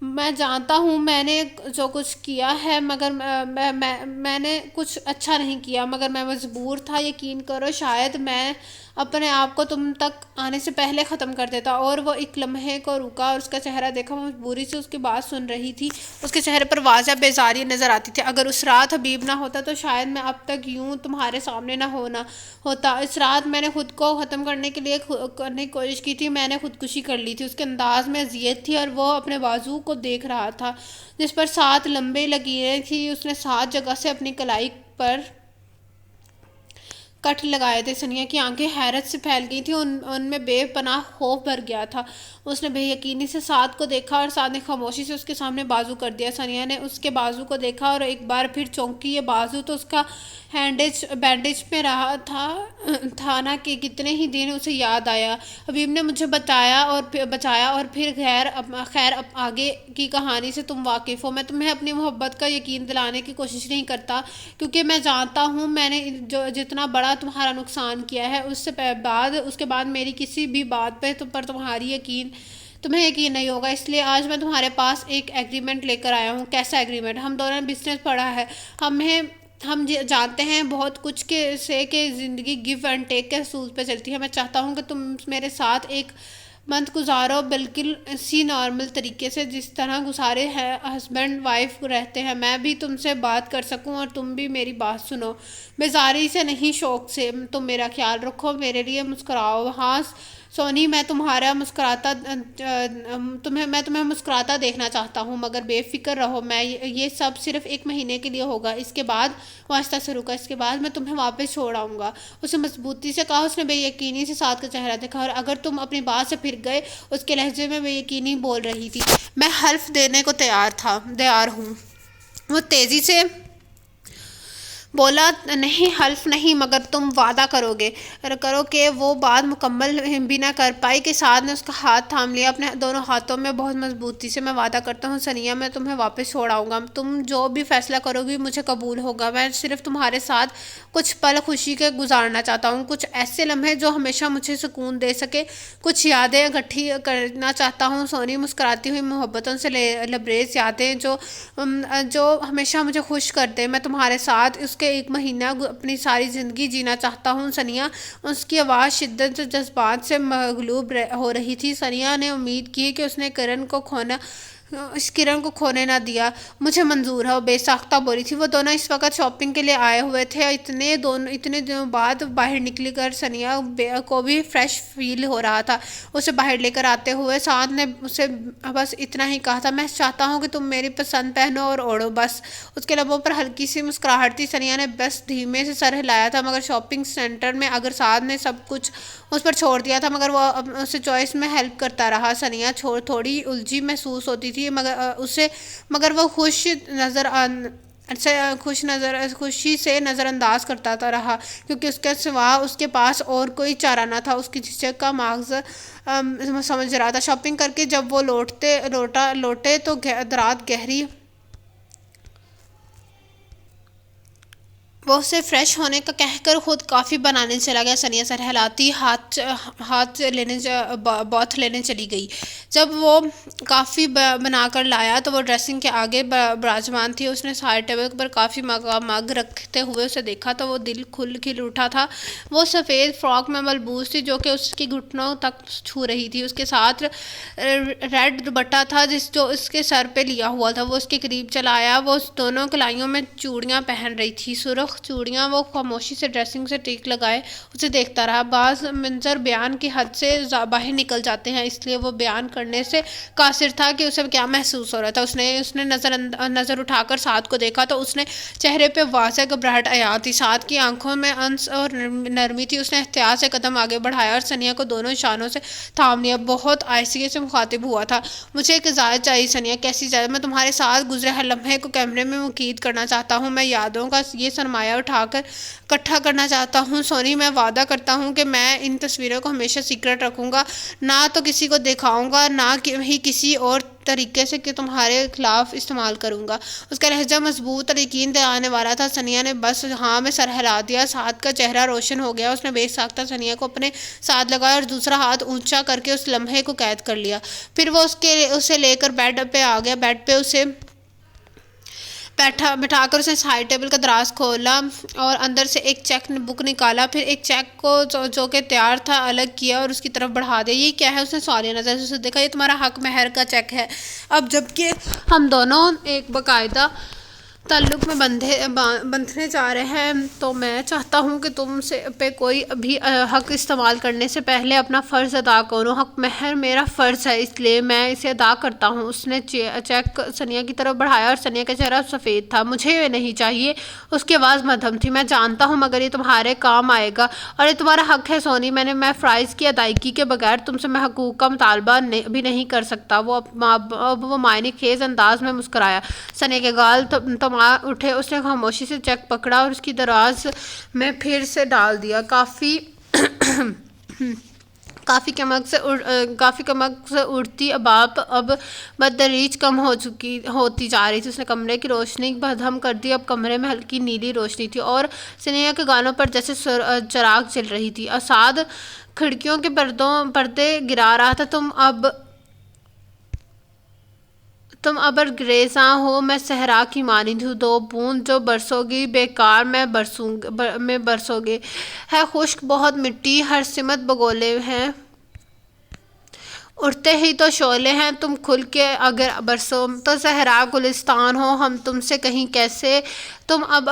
میں جانتا ہوں میں نے جو کچھ کیا ہے، مگر میں نے کچھ اچھا نہیں کیا، مگر میں مجبور تھا۔ یقین کرو، شاید میں اپنے آپ کو تم تک آنے سے پہلے ختم کر دیتا۔ اور وہ ایک لمحے کو رکا اور اس کا چہرہ دیکھا۔ وہ مجبوری سے اس کی بات سن رہی تھی، اس کے چہرے پر واضح بیزاری نظر آتی تھی۔ اگر اس رات حبیب نہ ہوتا تو شاید میں اب تک یوں تمہارے سامنے نہ ہوتا۔ اس رات میں نے خود کو ختم کرنے کی کوشش کی تھی، میں نے خودکشی کر لی تھی۔ اس کے انداز میں اذیت تھی اور وہ اپنے بازو کو دیکھ رہا تھا جس پر 7 لمبے لکیریں تھیں۔ اس نے 7 جگہ سے اپنی کلائی پر کٹ لگائے تھے۔ ثنیا کی آنکھیں حیرت سے پھیل گئی تھیں، ان میں بے پناہ خوف بھر گیا تھا۔ اس نے بے یقینی سے سعد کو دیکھا اور سعد نے خاموشی سے اس کے سامنے بازو کر دیا۔ ثنیا نے اس کے بازو کو دیکھا اور ایک بار پھر چونکی۔ یہ بازو تو اس کا بینڈیج میں رہا تھا نا کہ کتنے ہی دن اسے یاد آیا۔ حبیب نے مجھے بچایا اور پھر خیر آگے کی کہانی سے تم واقف ہو۔ میں تمہیں اپنی محبت کا یقین دلانے کی کوشش نہیں کرتا، کیونکہ میں جانتا ہوں میں نے جتنا بڑا تمہارا نقصان کیا ہے، اس کے بعد میری کسی بھی بات پر تمہیں یقین نہیں ہوگا۔ اس لیے آج میں تمہارے پاس ایک ایگریمنٹ لے کر آیا ہوں۔ کیسا ایگریمنٹ؟ ہم دونوں نے بزنس پڑھا ہے، ہم جانتے ہیں بہت کچھ کہ زندگی گیو اینڈ ٹیک کے اصول پہ چلتی ہے۔ میں چاہتا ہوں کہ تم میرے ساتھ ایک منتھ گزارو، بالکل اسی نارمل طریقے سے جس طرح گزارے ہیں ہسبینڈ وائف رہتے ہیں۔ میں بھی تم سے بات کر سکوں اور تم بھی میری بات سنو، بیزاری سے نہیں، شوق سے۔ تم میرا خیال رکھو، میرے لیے مسکراؤ۔ ہاں سونی، میں تمہیں مسکراتا دیکھنا چاہتا ہوں، مگر بے فکر رہو، یہ سب صرف 1 مہینے کے لیے ہوگا۔ اس کے بعد وہ آہستہ سے رکا، اس کے بعد میں تمہیں واپس چھوڑ آؤں گا، اسے مضبوطی سے کہا۔ اس نے بے یقینی سے سعد کا چہرہ دیکھا، اور اگر تم اپنی بات سے پھر گئے، اس کے لہجے میں بے یقینی بول رہی تھی، میں حلف دینے کو تیار ہوں۔ وہ تیزی سے بولا، نہیں، حلف نہیں، مگر تم وعدہ کرو کہ وہ بات مکمل بھی نہ کر پائی کہ سعد نے اس کا ہاتھ تھام لیا اپنے دونوں ہاتھوں میں بہت مضبوطی سے۔ میں وعدہ کرتا ہوں ثنیا، میں تمہیں واپس چھوڑ آؤں گا، تم جو بھی فیصلہ کرو گی مجھے قبول ہوگا۔ میں صرف تمہارے ساتھ کچھ پل خوشی کے گزارنا چاہتا ہوں، کچھ ایسے لمحے جو ہمیشہ مجھے سکون دے سکے، کچھ یادیں اکٹھی کرنا چاہتا ہوں۔ سونی مسکراتی ہوئی، محبتوں سے لبریز یادیں جو ہمیشہ مجھے خوش کر دیں۔ میں تمہارے ساتھ اس کے 1 مہینہ اپنی ساری زندگی جینا چاہتا ہوں ثنیا۔ اس کی آواز شدت جذبات سے مغلوب ہو رہی تھی۔ ثنیا نے امید کی کہ اس نے کرن کو کھونا اس کرن کو کھونے نہ دیا، مجھے منظور ہے، وہ بے ساختہ بولی تھی۔ وہ دونوں اس وقت شاپنگ کے لیے آئے ہوئے تھے۔ اتنے دنوں بعد باہر نکلی کر سنیا کو بھی فریش فیل ہو رہا تھا۔ اسے باہر لے کر آتے ہوئے سعد نے اسے بس اتنا ہی کہا تھا، میں چاہتا ہوں کہ تم میری پسند پہنو اور اوڑھو بس۔ اس کے لبوں پر ہلکی سی مسکراہٹ تھی۔ سنیا نے بس دھیمے سے سر ہلایا تھا، مگر شاپنگ سینٹر میں اگر سعد نے سب کچھ اس پر چھوڑ دیا تھا مگر وہ اسے چوائس میں ہیلپ کرتا رہا۔ سنیا تھوڑی الجھی محسوس ہوتی تھی مگر وہ خوشی سے نظر انداز کرتا رہا، کیونکہ اس کے سوا اس کے پاس اور کوئی چارہ نہ تھا۔ اس کی جھجک کا مغز سمجھ رہا تھا۔ شاپنگ کر کے جب وہ لوٹے تو رات گہری، وہ اسے فریش ہونے کا کہہ کر خود کافی بنانے چلا گیا۔ سنیا سر ہلاتی باتھ لینے چلی گئی۔ جب وہ کافی بنا کر لایا تو وہ ڈریسنگ کے آگے براجمان تھی۔ اس نے سائڈ ٹیبل پر کافی مگ رکھتے ہوئے اسے دیکھا تو وہ دل کھل اٹھا تھا۔ وہ سفید فراک میں ملبوس تھی جو کہ اس کی گھٹنوں تک چھو رہی تھی۔ اس کے ساتھ ریڈ دوپٹہ تھا جو اس کے سر پہ لیا ہوا تھا۔ وہ اس کے قریب چلا آیا۔ وہ اس دونوں کلائیوں میں چوڑیاں پہن رہی تھی، سرخ چوڑیاں۔ وہ خاموشی سے ڈریسنگ سے ٹیک لگائے اسے دیکھتا رہا۔ بعض منظر بیان کی حد سے باہر نکل جاتے ہیں، اس لیے وہ بیان کرنے سے قاصر تھا کہ اسے کیا محسوس ہو رہا تھا۔ اس نے نظر اٹھا کر سعد کو دیکھا تو اس نے چہرے پہ واضح گھبراہٹ عیاں تھی۔ سعد کی آنکھوں میں انس اور نرمی تھی۔ اس نے احتیاط سے قدم آگے بڑھایا اور سنیا کو دونوں اشاروں سے تھام لیا۔ بہت آہستگی سے مخاطب ہوا تھا، مجھے ایک اجازت چاہیے سنیا۔ کیسی اجازت؟ میں تمہارے ساتھ گزرے ہر لمحے کو کیمرے میں قید کرنا چاہتا ہوں۔ میں یادوں کا یہ سرمایہ اٹھا کر اکٹھا کرنا چاہتا ہوں سونی۔ میں وعدہ کرتا ہوں کہ میں ان تصویروں کو ہمیشہ سیکرٹ رکھوں گا، نہ تو کسی کو دکھاؤں گا، نہ ہی کسی اور طریقے سے کہ تمہارے خلاف استعمال کروں گا۔ اس کا لہجہ مضبوط اور یقین دلانے والا تھا۔ سنیا نے بس ہاں میں سر ہلا دیا۔ سعد کا چہرہ روشن ہو گیا۔ اس نے بے ساختہ سنیا کو اپنے ساتھ لگایا اور دوسرا ہاتھ اونچا کر کے اس لمحے کو قید کر لیا۔ پھر وہ اسے لے کر بیڈ پہ آ گیا۔ بیڈ پہ اسے بٹھا کر اس نے سائڈ ٹیبل کا دراز کھولا اور اندر سے ایک چیک بک نکالا۔ پھر ایک چیک کو جو کہ تیار تھا الگ کیا اور اس کی طرف بڑھا دیا۔ یہ کیا ہے؟ اس نے سوالیہ نظر سے اسے دیکھا۔ یہ تمہارا حق مہر کا چیک ہے۔ اب جب کہ ہم دونوں ایک باقاعدہ تعلق میں بندھنے جا رہے ہیں تو میں چاہتا ہوں کہ تم سے پہ کوئی بھی حق استعمال کرنے سے پہلے اپنا فرض ادا کرو۔ حق مہر میرا فرض ہے، اس لیے میں اسے ادا کرتا ہوں۔ اس نے چیک سنیا کی طرف بڑھایا اور سنیا کا چہرہ سفید تھا۔ مجھے یہ نہیں چاہیے، اس کی آواز مدھم تھی۔ میں جانتا ہوں مگر یہ تمہارے کام آئے گا اور یہ تمہارا حق ہے سونی۔ میں فرائض کی ادائیگی کے بغیر تم سے میں حقوق کا مطالبہ بھی نہیں کر سکتا۔ وہ معنی خیز انداز میں مسکرایا۔ سنیا کے گال تما اٹھے۔ اس نے خاموشی سے چیک پکڑا اور اس کی دراز میں پھر سے ڈال دیا۔ کافی کمک سے اڑتی بھاپ اب بتدریج کم ہوتی جا رہی تھی۔ اس نے کمرے کی روشنی بدہم کر دی۔ اب کمرے میں ہلکی نیلی روشنی تھی اور سنیا کے گالوں پر جیسے چراغ جل رہی تھی۔ سعد کھڑکیوں کے پردے گرا رہا تھا۔ تم ابر گریزاں ہو، میں صحرا کی مانند ہوں، دو بوند جو برسو گی بیکار میں برسو گے۔ ہے خشک بہت مٹی، ہر سمت بگولے ہیں، اٹھتے ہی تو شعلے ہیں، تم کھل کے اگر برسو تو صحرا گلستان ہو، ہم تم سے کہیں کیسے۔ تم اب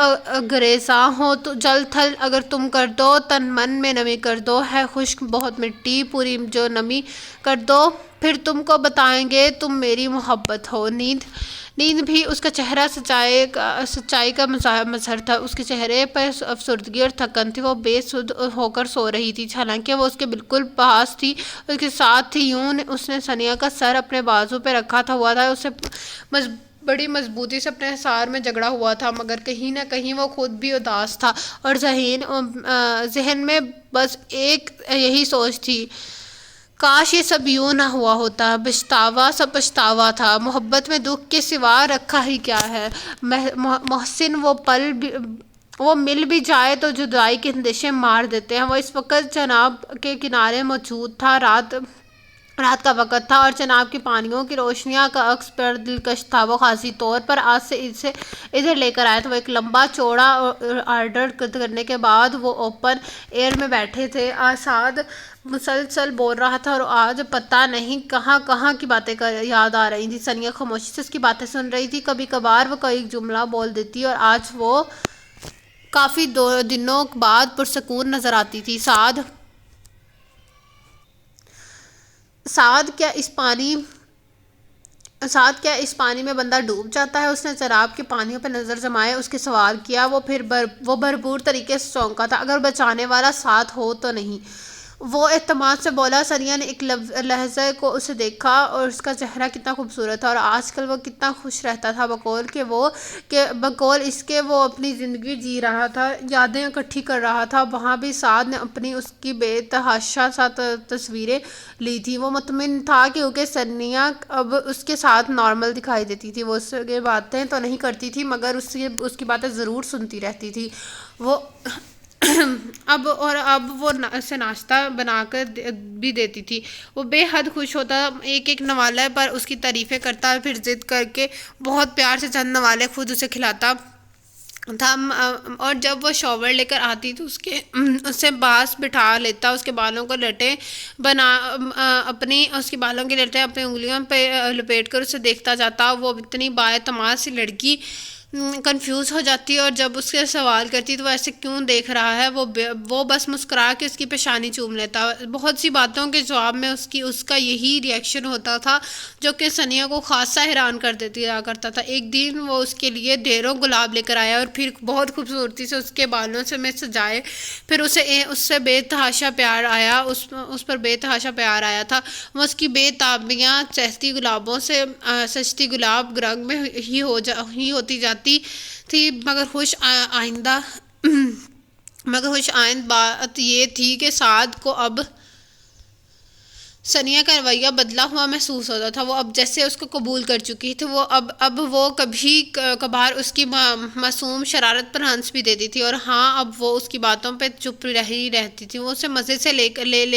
گریزاں ہو تو جل تھل اگر تم کر دو، تن من میں نمی کر دو۔ ہے خشک بہت مٹی، پوری جو نمی کر دو، پھر تم کو بتائیں گے تم میری محبت ہو۔ نیند بھی اس کا چہرہ سچائی کا مظہر تھا۔ اس کے چہرے پر افسردگی اور تھکن تھی۔ وہ بے سدھ ہو کر سو رہی تھی، حالانکہ وہ اس کے بالکل پاس تھی، اس کے ساتھ تھی۔ یوں اس نے سنیا کا سر اپنے بازو پہ رکھا ہوا تھا، اسے بڑی مضبوطی سے اپنے حصار میں جکڑا ہوا تھا، مگر کہیں نہ کہیں وہ خود بھی اداس تھا اور ذہن میں بس ایک یہی سوچ تھی، کاش یہ سب یوں نہ ہوا ہوتا۔ سب پچھتاوا تھا۔ محبت میں دکھ کے سوا رکھا ہی کیا ہے؟ محسن وہ مل بھی جائے تو جدائی کے اندیشے مار دیتے ہیں۔ وہ اس وقت جناب کے کنارے موجود تھا۔ رات رات کا وقت تھا اور چناب کی پانیوں کی روشنیاں کا عکس پر دلکش تھا۔ وہ خاصی طور پر آج سے اسے ادھر لے کر آیا تھا۔ وہ ایک لمبا چوڑا آرڈر کرنے کے بعد وہ اوپن ایئر میں بیٹھے تھے۔ سعد مسلسل بول رہا تھا اور آج پتہ نہیں کہاں کہاں کی باتیں یاد آ رہی تھیں۔ ثنیا خاموشی سے اس کی باتیں سن رہی تھی۔ کبھی کبھار وہ کوئی جملہ بول دیتی اور آج وہ کافی دنوں بعد پرسکون نظر آتی تھی۔ سعد کیا اس پانی میں بندہ ڈوب جاتا ہے؟ اس نے چناب کے پانیوں پہ نظر جمائے اس کے سوال کیا۔ وہ بھرپور طریقے سے چونکا تھا۔ اگر بچانے والا ساتھ ہو تو نہیں؟ وہ اعتماد سے بولا۔ ثنیا نے ایک لحظے کو اسے دیکھا اور اس کا چہرہ کتنا خوبصورت تھا اور آج کل وہ کتنا خوش رہتا تھا، بقول اس کے وہ اپنی زندگی جی رہا تھا، یادیں اکٹھی کر رہا تھا۔ وہاں بھی سعد نے اپنی اس کی بے تحاشا تصویریں لی تھیں۔ وہ مطمئن تھا کیونکہ ثنیا اب اس کے ساتھ نارمل دکھائی دیتی تھی۔ وہ اس سے باتیں تو نہیں کرتی تھی مگر اس کی باتیں ضرور سنتی رہتی تھی۔ اب وہ اسے ناشتہ بنا کر بھی دیتی تھی۔ وہ بے حد خوش ہوتا، ایک ایک نوالے پر اس کی تعریفیں کرتا، پھر ضد کر کے بہت پیار سے چند نوالے خود اسے کھلاتا تھا، اور جب وہ شاور لے کر آتی تو اس سے پاس بٹھا لیتا، اس کے بالوں کی لٹیں اپنی انگلیوں پہ لپیٹ کر اسے دیکھتا جاتا۔ وہ اتنی بااعتماد سی لڑکی کنفیوز ہو جاتی اور جب اس سے سوال کرتی تو وہ ایسے کیوں دیکھ رہا ہے، وہ بس مسکرا کے اس کی پیشانی چوم لیتا۔ بہت سی باتوں کے جواب میں اس کا یہی ری ایکشن ہوتا تھا جو کہ ثنیا کو خاصا حیران کر دیا کرتا تھا۔ ایک دن وہ اس کے لیے ڈھیروں گلاب لے کر آیا اور پھر بہت خوبصورتی سے اس کے بالوں میں سجائے، پھر اس سے بے تحاشا پیار آیا، اس پر بے تحاشا پیار آیا تھا۔ وہ اس کی بے تابیاں چہتی گلابوں سے سجتی گلاب رنگ میں ہی ہوتی جاتی تھی، مگر خوش آئند بات یہ تھی کہ سعد کو اب ثنیا کا رویہ بدلا ہوا محسوس ہوتا تھا۔ وہ اب جیسے اس کو قبول کر چکی تھی۔ اب وہ کبھی کبھار اس کی معصوم شرارت پر ہنس بھی دیتی تھی، اور ہاں اب وہ اس کی باتوں پہ چپ رہتی تھی۔ وہ اسے مزے سے لے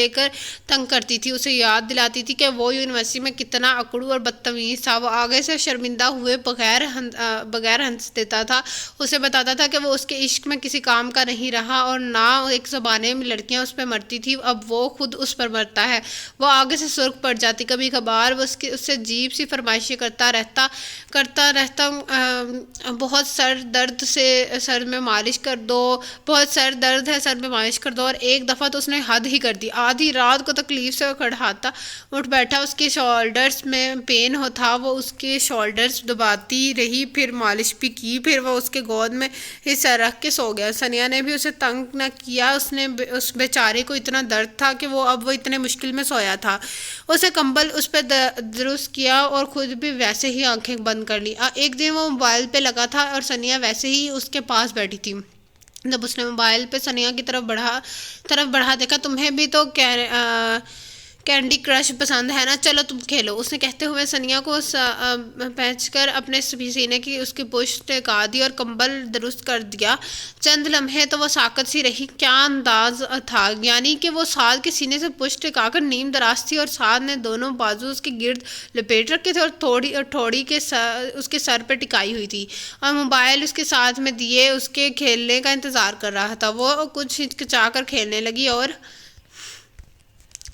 کر تنگ کرتی تھی، اسے یاد دلاتی تھی کہ وہ یونیورسٹی میں کتنا اکڑو اور بدتمیز تھا۔ وہ آگے سے شرمندہ ہوئے بغیر ہنس دیتا تھا، اسے بتاتا تھا کہ وہ اس کے عشق میں کسی کام کا نہیں رہا اور نہ ایک زمانے میں لڑکیاں اس پہ مرتی تھی، اب وہ خود اس پر مرتا ہے۔ وہ آگے سے سرخ پڑ جاتی۔ کبھی کبھار وہ اس سے عجیب سی فرمائشیں کرتا رہتا، بہت سر درد ہے سر میں مالش کر دو، اور ایک دفعہ تو اس نے حد ہی کر دی۔ آدھی رات کو تکلیف سے کڑھاتا اٹھ بیٹھا، اس کے شولڈرز میں پین تھا، وہ اس کے شولڈرز دباتی رہی، پھر مالش بھی کی، پھر وہ اس کے گود میں ہی سر رکھ کے سو گیا۔ ثنیا نے بھی اسے تنگ نہ کیا، اس بیچارے کو اتنا درد تھا کہ اب وہ اتنے مشکل میں سویا تھا۔ اسے کمبل اس پہ درست کیا اور خود بھی ویسے ہی آنکھیں بند کر لی۔ ایک دن وہ موبائل پہ لگا تھا اور ثنیا ویسے ہی اس کے پاس بیٹھی تھی۔ جب اس نے موبائل پہ ثنیا کی طرف بڑھا دیکھا، تمہیں بھی تو کینڈی کرش پسند ہے نا، چلو تم کھیلو، اس نے کہتے ہوئے ثنیا کو پینچ کر اپنے سینے کی اس کی پشت ٹکا دی اور کمبل درست کر دیا۔ چند لمحے تو وہ ساکت سی رہی۔ کیا انداز تھا، یعنی کہ وہ سعد کے سینے سے پشت ٹکا کر نیم دراز تھی اور سعد نے دونوں بازو اس کے گرد لپیٹ رکھے تھے اور تھوڑی اس کے سر پہ ٹکائی ہوئی تھی، اور موبائل اس کے ساتھ میں دیے اس کے کھیلنے کا انتظار کر رہا تھا۔ وہ کچھ ہچکچا کر کھیلنے لگی اور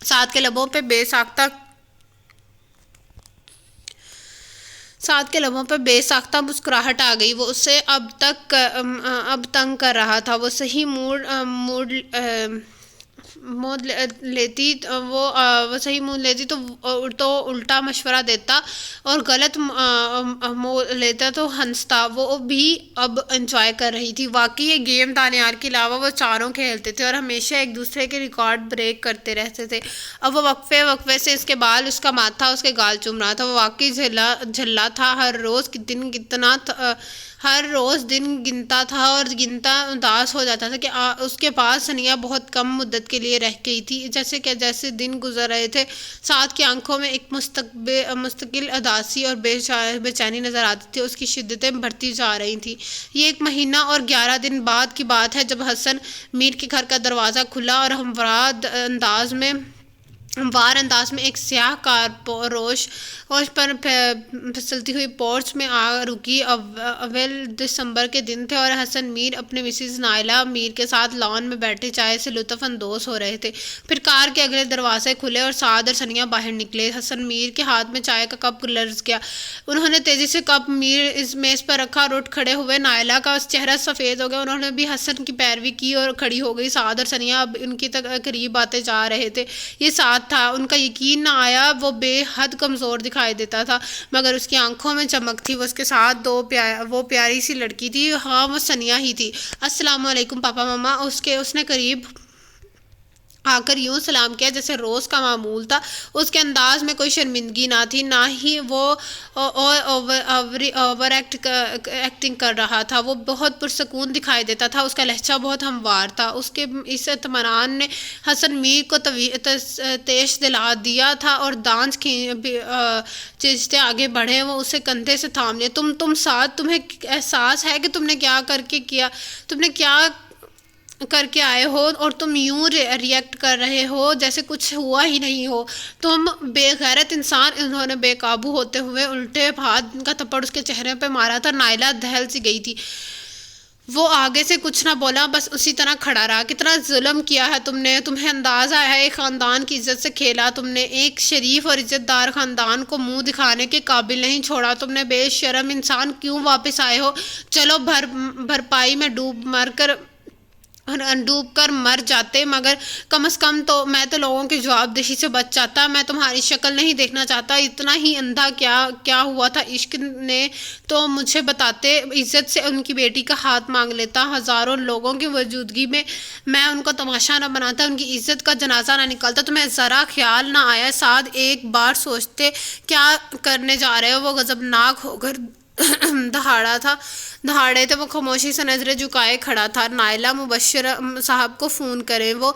سعد کے لبوں پہ بے ساختہ مسکراہٹ آ گئی۔ وہ اسے اب تنگ کر رہا تھا۔ وہ صحیح موڈ لیتی تو الٹا مشورہ دیتا اور غلط موڈ لیتا تو ہنستا۔ وہ بھی اب انجوائے کر رہی تھی۔ واقعی یہ گیم دانیال کے علاوہ وہ چاروں کھیلتے تھے اور ہمیشہ ایک دوسرے کے ریکارڈ بریک کرتے رہتے تھے۔ اب وہ وقفے سے اس کے بال، اس کا ماتھا، اس کے گال چوم رہا تھا۔ وہ واقعی جھلا تھا، ہر روز دن گنتا تھا اور گنتا اداس ہو جاتا تھا کہ اس کے پاس ثنیا بہت کم مدت کے لیے رہ گئی تھی۔ جیسے دن گزر رہے تھے، سعد کی آنکھوں میں ایک مستقل اداسی اور بے چینی نظر آتی تھی، اس کی شدتیں بڑھتی جا رہی تھیں۔ یہ 1 مہینہ اور 11 دن بعد کی بات ہے جب حسن میر کے گھر کا دروازہ کھلا اور ہموار انداز میں وار انداز میں ایک سیاہ کار روش پر پھسلتی ہوئی پورچ میں آ رکی۔ اول دسمبر کے دن تھے اور حسن میر اپنے مسز نائلہ میر کے ساتھ لان میں بیٹھے چائے سے لطف اندوز ہو رہے تھے۔ پھر کار کے اگلے دروازے کھلے اور سعد اور ثنیہ باہر نکلے۔ حسن میر کے ہاتھ میں چائے کا کپ لرز گیا۔ انہوں نے تیزی سے کپ میز پر رکھا اور اٹھ کھڑے ہوئے۔ نائلہ کا چہرہ سفید ہو گیا، انہوں نے بھی حسن کی پیروی کی اور کھڑی ہو گئی۔ سعد اور ثنیہ اب ان کی قریب آتے جا رہے تھے۔ یہ سعد تھا، ان کا یقین نہ آیا۔ وہ بے حد کمزور دکھائی دیتا تھا مگر اس کی آنکھوں میں چمک تھی۔ وہ اس کے ساتھ وہ پیاری سی لڑکی تھی، ہاں وہ ثنیہ ہی تھی۔ السلام علیکم پاپا ماما، اس نے قریب آ کر یوں سلام کیا جیسے روز کا معمول تھا۔ اس کے انداز میں کوئی شرمندگی نہ تھی، نہ ہی وہ اوور ایکٹنگ کر رہا تھا۔ وہ بہت پرسکون دکھائی دیتا تھا، اس کا لہجہ بہت ہموار تھا۔ اس کے اس اطمینان نے حسن میر کو تیش دلا دیا تھا اور دانت کھینچتے آگے بڑھے۔ وہ اسے کندھے سے تھام لیا۔ تم ساتھ، تمہیں احساس ہے کہ تم نے کیا کر کے آئے ہو اور تم یوں ریئیکٹ کر رہے ہو جیسے کچھ ہوا ہی نہیں ہو؟ تم بے غیرت انسان۔ انہوں نے بے قابو ہوتے ہوئے الٹے ہاتھ کا تھپڑ اس کے چہرے پہ مارا تھا۔ نائلہ دہل سی گئی تھی۔ وہ آگے سے کچھ نہ بولا، بس اسی طرح کھڑا رہا۔ کتنا ظلم کیا ہے تم نے، تمہیں اندازہ ہے ایک خاندان کی عزت سے کھیلا تم نے، ایک شریف اور عزت دار خاندان کو منہ دکھانے کے قابل نہیں چھوڑا تم نے۔ بے شرم انسان، کیوں واپس آئے ہو؟ چلو بھرپائی میں ڈوب کر مر جاتے، مگر کم از کم تو میں تو لوگوں کی جواب دہی سے بچ جاتا۔ میں تمہاری شکل نہیں دیکھنا چاہتا۔ اتنا ہی اندھا کیا ہوا تھا عشق نے تو مجھے بتاتے، عزت سے ان کی بیٹی کا ہاتھ مانگ لیتا۔ ہزاروں لوگوں کی موجودگی میں ان کو تماشا نہ بناتا، ان کی عزت کا جنازہ نہ نکالتا۔ تمہیں ذرا خیال نہ آیا؟ سعد ایک بار سوچتے کیا کرنے جا رہے ہو؟ وہ غضبناک ہو کر دہاڑے تھے۔ وہ خاموشی سے نظریں جھکائے کھڑا تھا۔ نائلہ مبشر صاحب کو فون کریں۔ وہ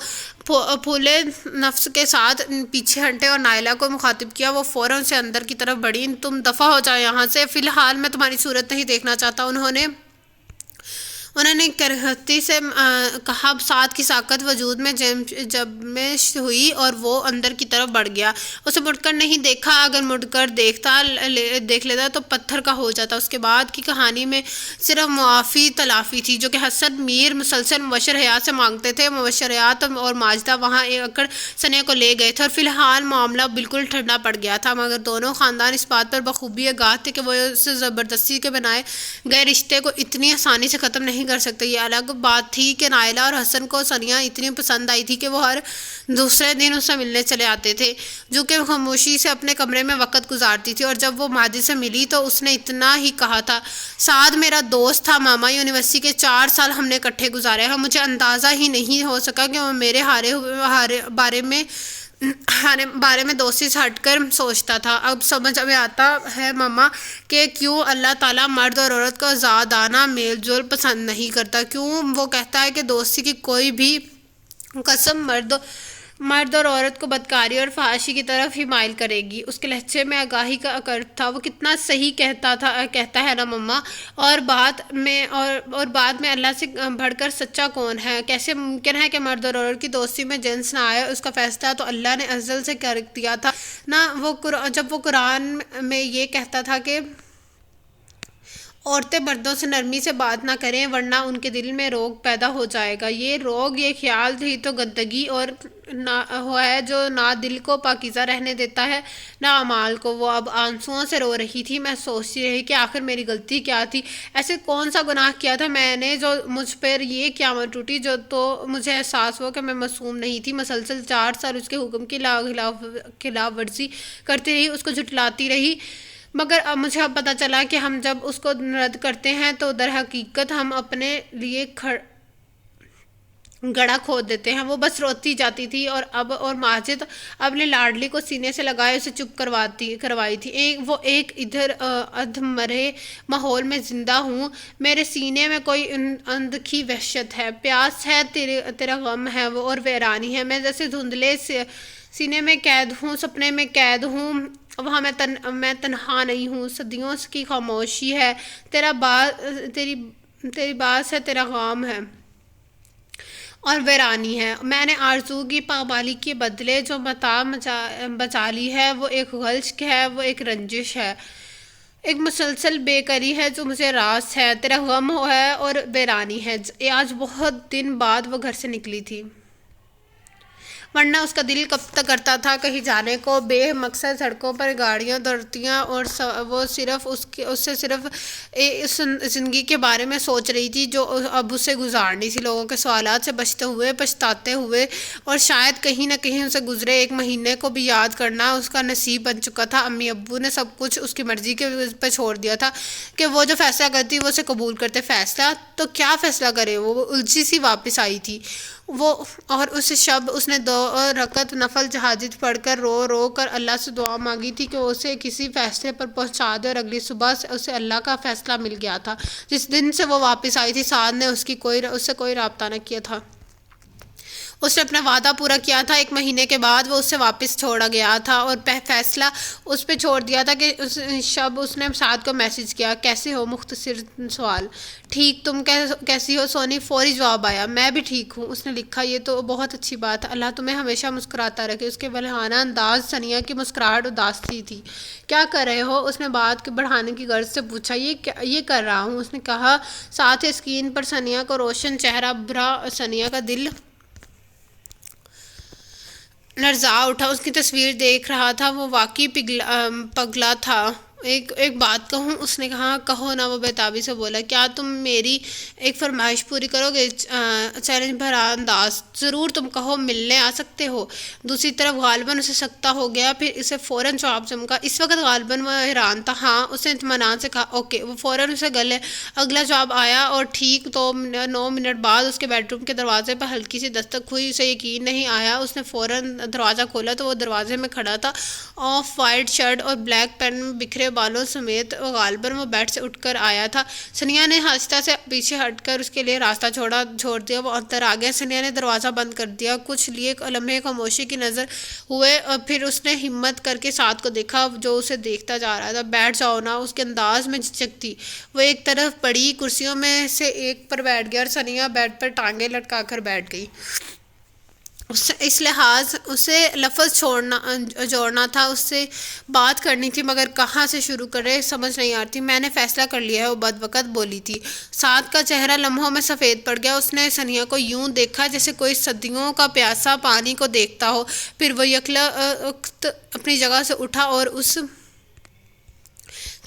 پھولے نفس کے ساتھ پیچھے ہٹے اور نائلہ کو مخاطب کیا۔ وہ فوراً سے اندر کی طرف بڑھی۔ تم دفع ہو جاؤ یہاں سے، فی الحال میں تمہاری صورت نہیں دیکھنا چاہتا۔ انہوں نے کرہتی سے کہا۔ سعد کی ساکت وجود میں جمش ہوئی اور وہ اندر کی طرف بڑھ گیا۔ اسے مڑ کر نہیں دیکھا، اگر مڑ کر دیکھ لیتا تو پتھر کا ہو جاتا۔ اس کے بعد کی کہانی میں صرف معافی تلافی تھی جو کہ حسن میر مسلسل مبشر حیات سے مانگتے تھے۔ مبشر حیات اور ماجدہ وہاں اکڑ ثنیہ کو لے گئے تھے اور فی الحال معاملہ بالکل ٹھنڈا پڑ گیا تھا، مگر دونوں خاندان اس بات پر بخوبی آگاہ تھے کہ وہ اس زبردستی کے بنائے گئے رشتے کو اتنی آسانی سے ختم نہیں کر سکتے۔ یہ الگ بات تھی کہ نائلہ اور حسن کو ثنیہ اتنی پسند آئی تھی کہ وہ ہر دوسرے دن اس سے ملنے چلے آتے تھے، جو کہ خاموشی سے اپنے کمرے میں وقت گزارتی تھی۔ اور جب وہ ماجد سے ملی تو اس نے اتنا ہی کہا تھا، سعد میرا دوست تھا ماما، یونیورسٹی کے 4 سال ہم نے اکٹھے گزارے ہیں۔ مجھے اندازہ ہی نہیں ہو سکا کہ وہ میرے بارے میں دوستی سے ہٹ کر سوچتا تھا۔ اب سمجھ میں آتا ہے ماما کہ کیوں اللہ تعالیٰ مرد اور عورت کا آزادانہ میل جول پسند نہیں کرتا، کیوں وہ کہتا ہے کہ دوستی کی کوئی بھی قسم مرد اور عورت کو بدکاری اور فحاشی کی طرف ہی مائل کرے گی۔ اس کے لہجے میں آگاہی کا اکر تھا۔ وہ کتنا صحیح کہتا ہے نا مما، اور بعد میں اللہ سے بڑھ کر سچا کون ہے؟ کیسے ممکن ہے کہ مرد اور عورت کی دوستی میں جنس نہ آئے؟ اس کا فیصلہ تو اللہ نے ازل سے کر دیا تھا نا۔ جب وہ قرآن میں یہ کہتا تھا کہ عورتیں مردوں سے نرمی سے بات نہ کریں ورنہ ان کے دل میں روگ پیدا ہو جائے گا۔ یہ روگ، یہ خیال ہی تو گندگی اور ہے جو نہ دل کو پاکیزہ رہنے دیتا ہے نہ اعمال کو۔ وہ اب آنسوؤں سے رو رہی تھی۔ میں سوچتی رہی کہ آخر میری غلطی کیا تھی، ایسے کون سا گناہ کیا تھا میں نے جو مجھ پر یہ قیامت ٹوٹی۔ تو مجھے احساس ہوا کہ میں معصوم نہیں تھی۔ مسلسل 4 سال اس کے حکم کی خلاف ورزی کرتی رہی، اس کو جھٹلاتی رہی، مگر اب مجھے پتہ چلا کہ ہم جب اس کو رد کرتے ہیں تو در حقیقت ہم اپنے لیے گڑھا کھود دیتے ہیں۔ وہ بس روتی جاتی تھی اور ماجد اپنے لاڈلی کو سینے سے لگائے اسے چپ کروائی تھی۔ وہ ایک ادھر ادھمرے ماحول میں زندہ ہوں، میرے سینے میں کوئی اندھی وحشت ہے، پیاس ہے، تیرا غم ہے اور ویرانی ہے۔ میں جیسے دھندلے سینے میں قید ہوں، سپنے میں قید ہوں، وہاں میں تنہا نہیں ہوں۔ صدیوں کی خاموشی ہے، تیری باس ہے، تیرا غام ہے، اور ویرانی ہے۔ میں نے آرزو کی پامالی کے بدلے جو متاع بچا لی ہے، وہ ایک غلط ہے، وہ ایک رنجش ہے، ایک مسلسل بے کری ہے جو مجھے راس ہے، تیرا غم ہے اور ویرانی ہے۔ آج بہت دن بعد وہ گھر سے نکلی تھی، ورنہ اس کا دل کب تک کرتا تھا کہیں جانے کو۔ بے مقصد سڑکوں پر گاڑیاں دوڑتیاں اور وہ صرف اس سے صرف اس زندگی کے بارے میں سوچ رہی تھی جو اب اسے گزارنی تھی، لوگوں کے سوالات سے بچتے ہوئے، پچھتاتے ہوئے، اور شاید کہیں نہ کہیں اسے گزرے ایک مہینے کو بھی یاد کرنا اس کا نصیب بن چکا تھا۔ امی ابو نے سب کچھ اس کی مرضی کے پہ چھوڑ دیا تھا کہ وہ جو فیصلہ کرتی وہ اسے قبول کرتے۔ فیصلہ تو کیا فیصلہ کرے، وہ الجھی سی واپس آئی تھی وہ، اور اس شب اس نے 2 رکعت نفل تہجد پڑھ کر رو رو کر اللہ سے دعا مانگی تھی کہ وہ اسے کسی فیصلے پر پہنچا دے، اور اگلی صبح اسے اللہ کا فیصلہ مل گیا تھا۔ جس دن سے وہ واپس آئی تھی، سعد نے اس سے کوئی رابطہ نہ کیا تھا۔ اس نے اپنا وعدہ پورا کیا تھا۔ 1 مہینے کے بعد وہ اسے واپس چھوڑا گیا تھا اور فیصلہ اس پہ چھوڑ دیا تھا کہ اس شب اس نے سعد کو میسج کیا، کیسے ہو؟ مختصر سوال، ٹھیک، تم کیسی ہو سونی؟ فوری جواب آیا، میں بھی ٹھیک ہوں۔ اس نے لکھا، یہ تو بہت اچھی بات ہے، اللہ تمہیں ہمیشہ مسکراتا رکھے۔ اس کے بلہانہ انداز ثنیہ کی مسکراہٹ اداس سی تھی۔ کیا کر رہے ہو؟ اس نے بات کو بڑھانے کی غرض سے پوچھا۔ یہ کر رہا ہوں، اس نے کہا، ساتھ ہی اسکرین پر ثنیہ کو روشن چہرہ بھرا۔ ثنیہ کا دل لرزا اٹھا، اس کی تصویر دیکھ رہا تھا، وہ واقعی پگلا تھا۔ ایک بات کہوں؟ اس نے کہا، کہو نا، وہ بےتابی سے بولا۔ کیا تم میری ایک فرمائش پوری کرو گے؟ چیلنج بھرا انداز، ضرور، تم کہو، ملنے آ سکتے ہو؟ دوسری طرف غالباً اسے سکتا ہو گیا، پھر اسے فوراً جواب چمکا۔ اس وقت غالباً وہ حیران تھا۔ ہاں، اس نے اطمینان سے کہا، اوکے۔ وہ فوراً اسے گلے اگلا جواب آیا، اور ٹھیک 9 منٹ بعد اس کے بیڈ روم کے دروازے پر ہلکی سی دستک ہوئی۔ اسے یقین نہیں آیا۔ اس نے فوراً دروازہ کھولا تو وہ دروازے میں کھڑا تھا، آف وائٹ شرٹ اور بلیک پینٹ میں بکھرے بالوں سمیت۔ غالباً وہ بیڈ سے اٹھ کر آیا تھا۔ ثنیہ نے آہستہ سے پیچھے ہٹ کر اس کے لیے راستہ چھوڑ دیا۔ وہ اندر آ گیا۔ ثنیہ نے دروازہ بند کر دیا۔ کچھ لیے لمحے خاموشی کی نظر ہوئے، اور پھر اس نے ہمت کر کے سعد کو دیکھا جو اسے دیکھتا جا رہا تھا۔ بیٹھ جاؤ نا، اس کے انداز میں جھجک تھی۔ وہ ایک طرف پڑی کرسیوں میں سے ایک پر بیٹھ گیا، اور ثنیہ بیڈ پر ٹانگیں لٹکا کر بیٹھ گئی۔ اس لحاظ اسے لفظ جوڑنا تھا، اس سے بات کرنی تھی، مگر کہاں سے شروع کرے سمجھ نہیں آ رہی تھی۔ میں نے فیصلہ کر لیا ہے، وہ بدوقت بولی تھی۔ سعد کا چہرہ لمحوں میں سفید پڑ گیا۔ اس نے ثنیہ کو یوں دیکھا جیسے کوئی صدیوں کا پیاسا پانی کو دیکھتا ہو، پھر وہ یکلخت اپنی جگہ سے اٹھا اور اس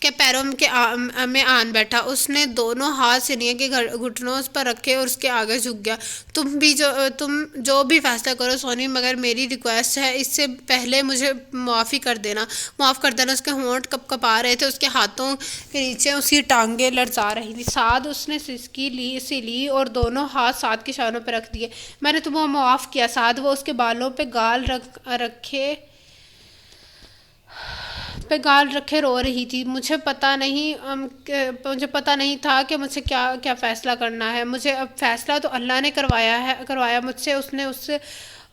کے پیروں میں آن بیٹھا۔ اس نے دونوں ہاتھ ثنیہ کے گھٹنوں پر رکھے اور اس کے آگے جھک گیا۔ تم جو بھی فیصلہ کرو سونی، مگر میری ریکویسٹ ہے، اس سے پہلے مجھے معاف کر دینا۔ اس کے ہونٹ کپا رہے تھے، اس کے ہاتھوں کے نیچے اس کی ٹانگیں لرزا رہی تھیں۔ سعد، اس نے سسکی لی اور دونوں ہاتھ سعد کے شانوں پہ رکھ دیے۔ میں نے تمہیں معاف کیا سعد۔ وہ اس کے بالوں پہ گال رکھے رو رہی تھی۔ مجھے پتہ نہیں تھا کہ مجھ سے کیا فیصلہ کرنا ہے۔ مجھے اب فیصلہ تو اللہ نے کروایا مجھ سے۔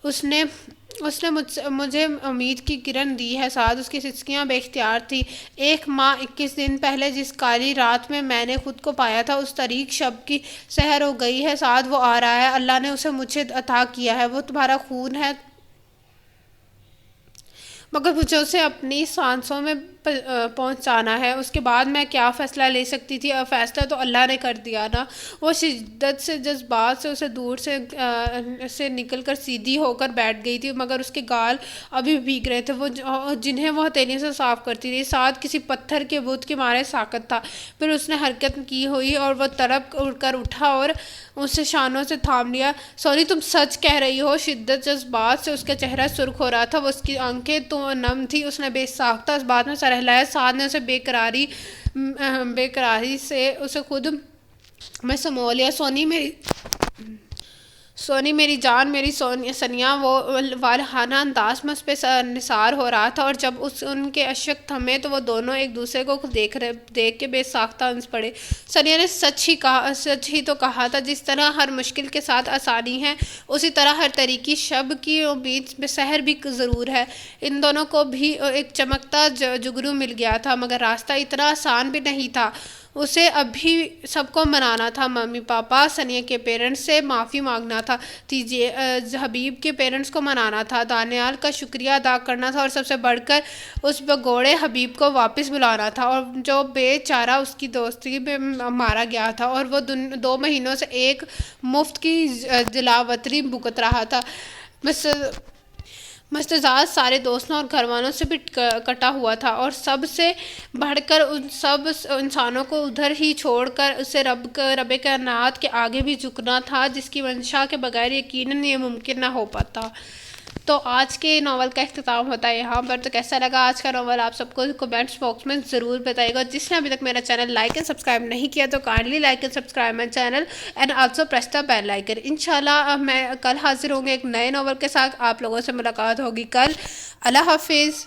اس نے مجھے امید کی کرن دی ہے سعد۔ اس کی سسکیاں بے اختیار تھیں۔ 1 ماہ 21 دن پہلے جس کالی رات میں میں نے خود کو پایا تھا، اس تاریک شب کی سحر ہو گئی ہے سعد۔ وہ آ رہا ہے، اللہ نے اسے مجھے عطا کیا ہے، وہ تمہارا خون ہے، مگر مجھے اسے اپنی سانسوں میں پہنچانا ہے۔ اس کے بعد میں کیا فیصلہ لے سکتی تھی؟ اب فیصلہ تو اللہ نے کر دیا نا۔ وہ شدت سے جذبات سے اسے دور سے نکل کر سیدھی ہو کر بیٹھ گئی تھی، مگر اس کے گال ابھی بھیگ رہے تھے، جنہیں وہ ہتھیلیوں سے صاف کرتی رہی۔ سعد کسی پتھر کے بت کے مارے ساکت تھا۔ پھر اس نے حرکت کی ہوئی اور وہ تڑپ کر اٹھا اور اسے شانوں سے تھام لیا۔ سونی، تم سچ کہہ رہی ہو؟ شدت جذبات سے اس کا چہرہ سرخ ہو رہا تھا، اس کی آنکھیں تو نم تھی۔ اس نے بے ساختہ اس بات میں سر ہلایا۔ سعد نے اسے بے قراری سے اسے خود میں سمو لیا۔ سونی میری جان، میری ثنیہ، وہ والہانہ انداز میں اس پہ نثار ہو رہا تھا، اور جب ان کے اشک تھمے تو وہ دونوں ایک دوسرے کو دیکھ کے بے ساختہ ہنس پڑے۔ ثنیہ نے سچ ہی تو کہا تھا۔ جس طرح ہر مشکل کے ساتھ آسانی ہے، اسی طرح ہر طریقی شب کی امید میں سحر بھی ضرور ہے۔ ان دونوں کو بھی ایک چمکتا جگرو مل گیا تھا، مگر راستہ اتنا آسان بھی نہیں تھا۔ اسے ابھی سب کو منانا تھا، ممی پاپا ثنیہ کے پیرنٹس سے معافی مانگنا تھا، حبیب کے پیرنٹس کو منانا تھا، دانیال کا شکریہ ادا کرنا تھا، اور سب سے بڑھ کر اس بگوڑے حبیب کو واپس بلانا تھا، اور جو بے چارہ اس کی دوستی میں مارا گیا تھا اور وہ 2 مہینوں سے ایک مفت کی جلاوطنی بھگت رہا تھا۔ مستزاد سارے دوستوں اور گھر والوں سے بھی کٹا ہوا تھا، اور سب سے بڑھ کر ان سب انسانوں کو ادھر ہی چھوڑ کر اسے رب کائنات کے آگے بھی جھکنا تھا، جس کی منشا کے بغیر یقیناً یہ ممکن نہ ہو پاتا۔ تو آج کے ناول کا اختتام ہوتا ہے یہاں پر۔ تو کیسا لگا آج کا ناول آپ سب کو کمنٹس باکس میں ضرور بتائیے گا۔ جس نے ابھی تک میرا چینل لائک اینڈ سبسکرائب نہیں کیا تو kindly like and subscribe my channel and also press the bell icon. انشاءاللہ میں کل حاضر ہوں گے ایک نئے ناول کے ساتھ، آپ لوگوں سے ملاقات ہوگی کل۔ اللہ حافظ۔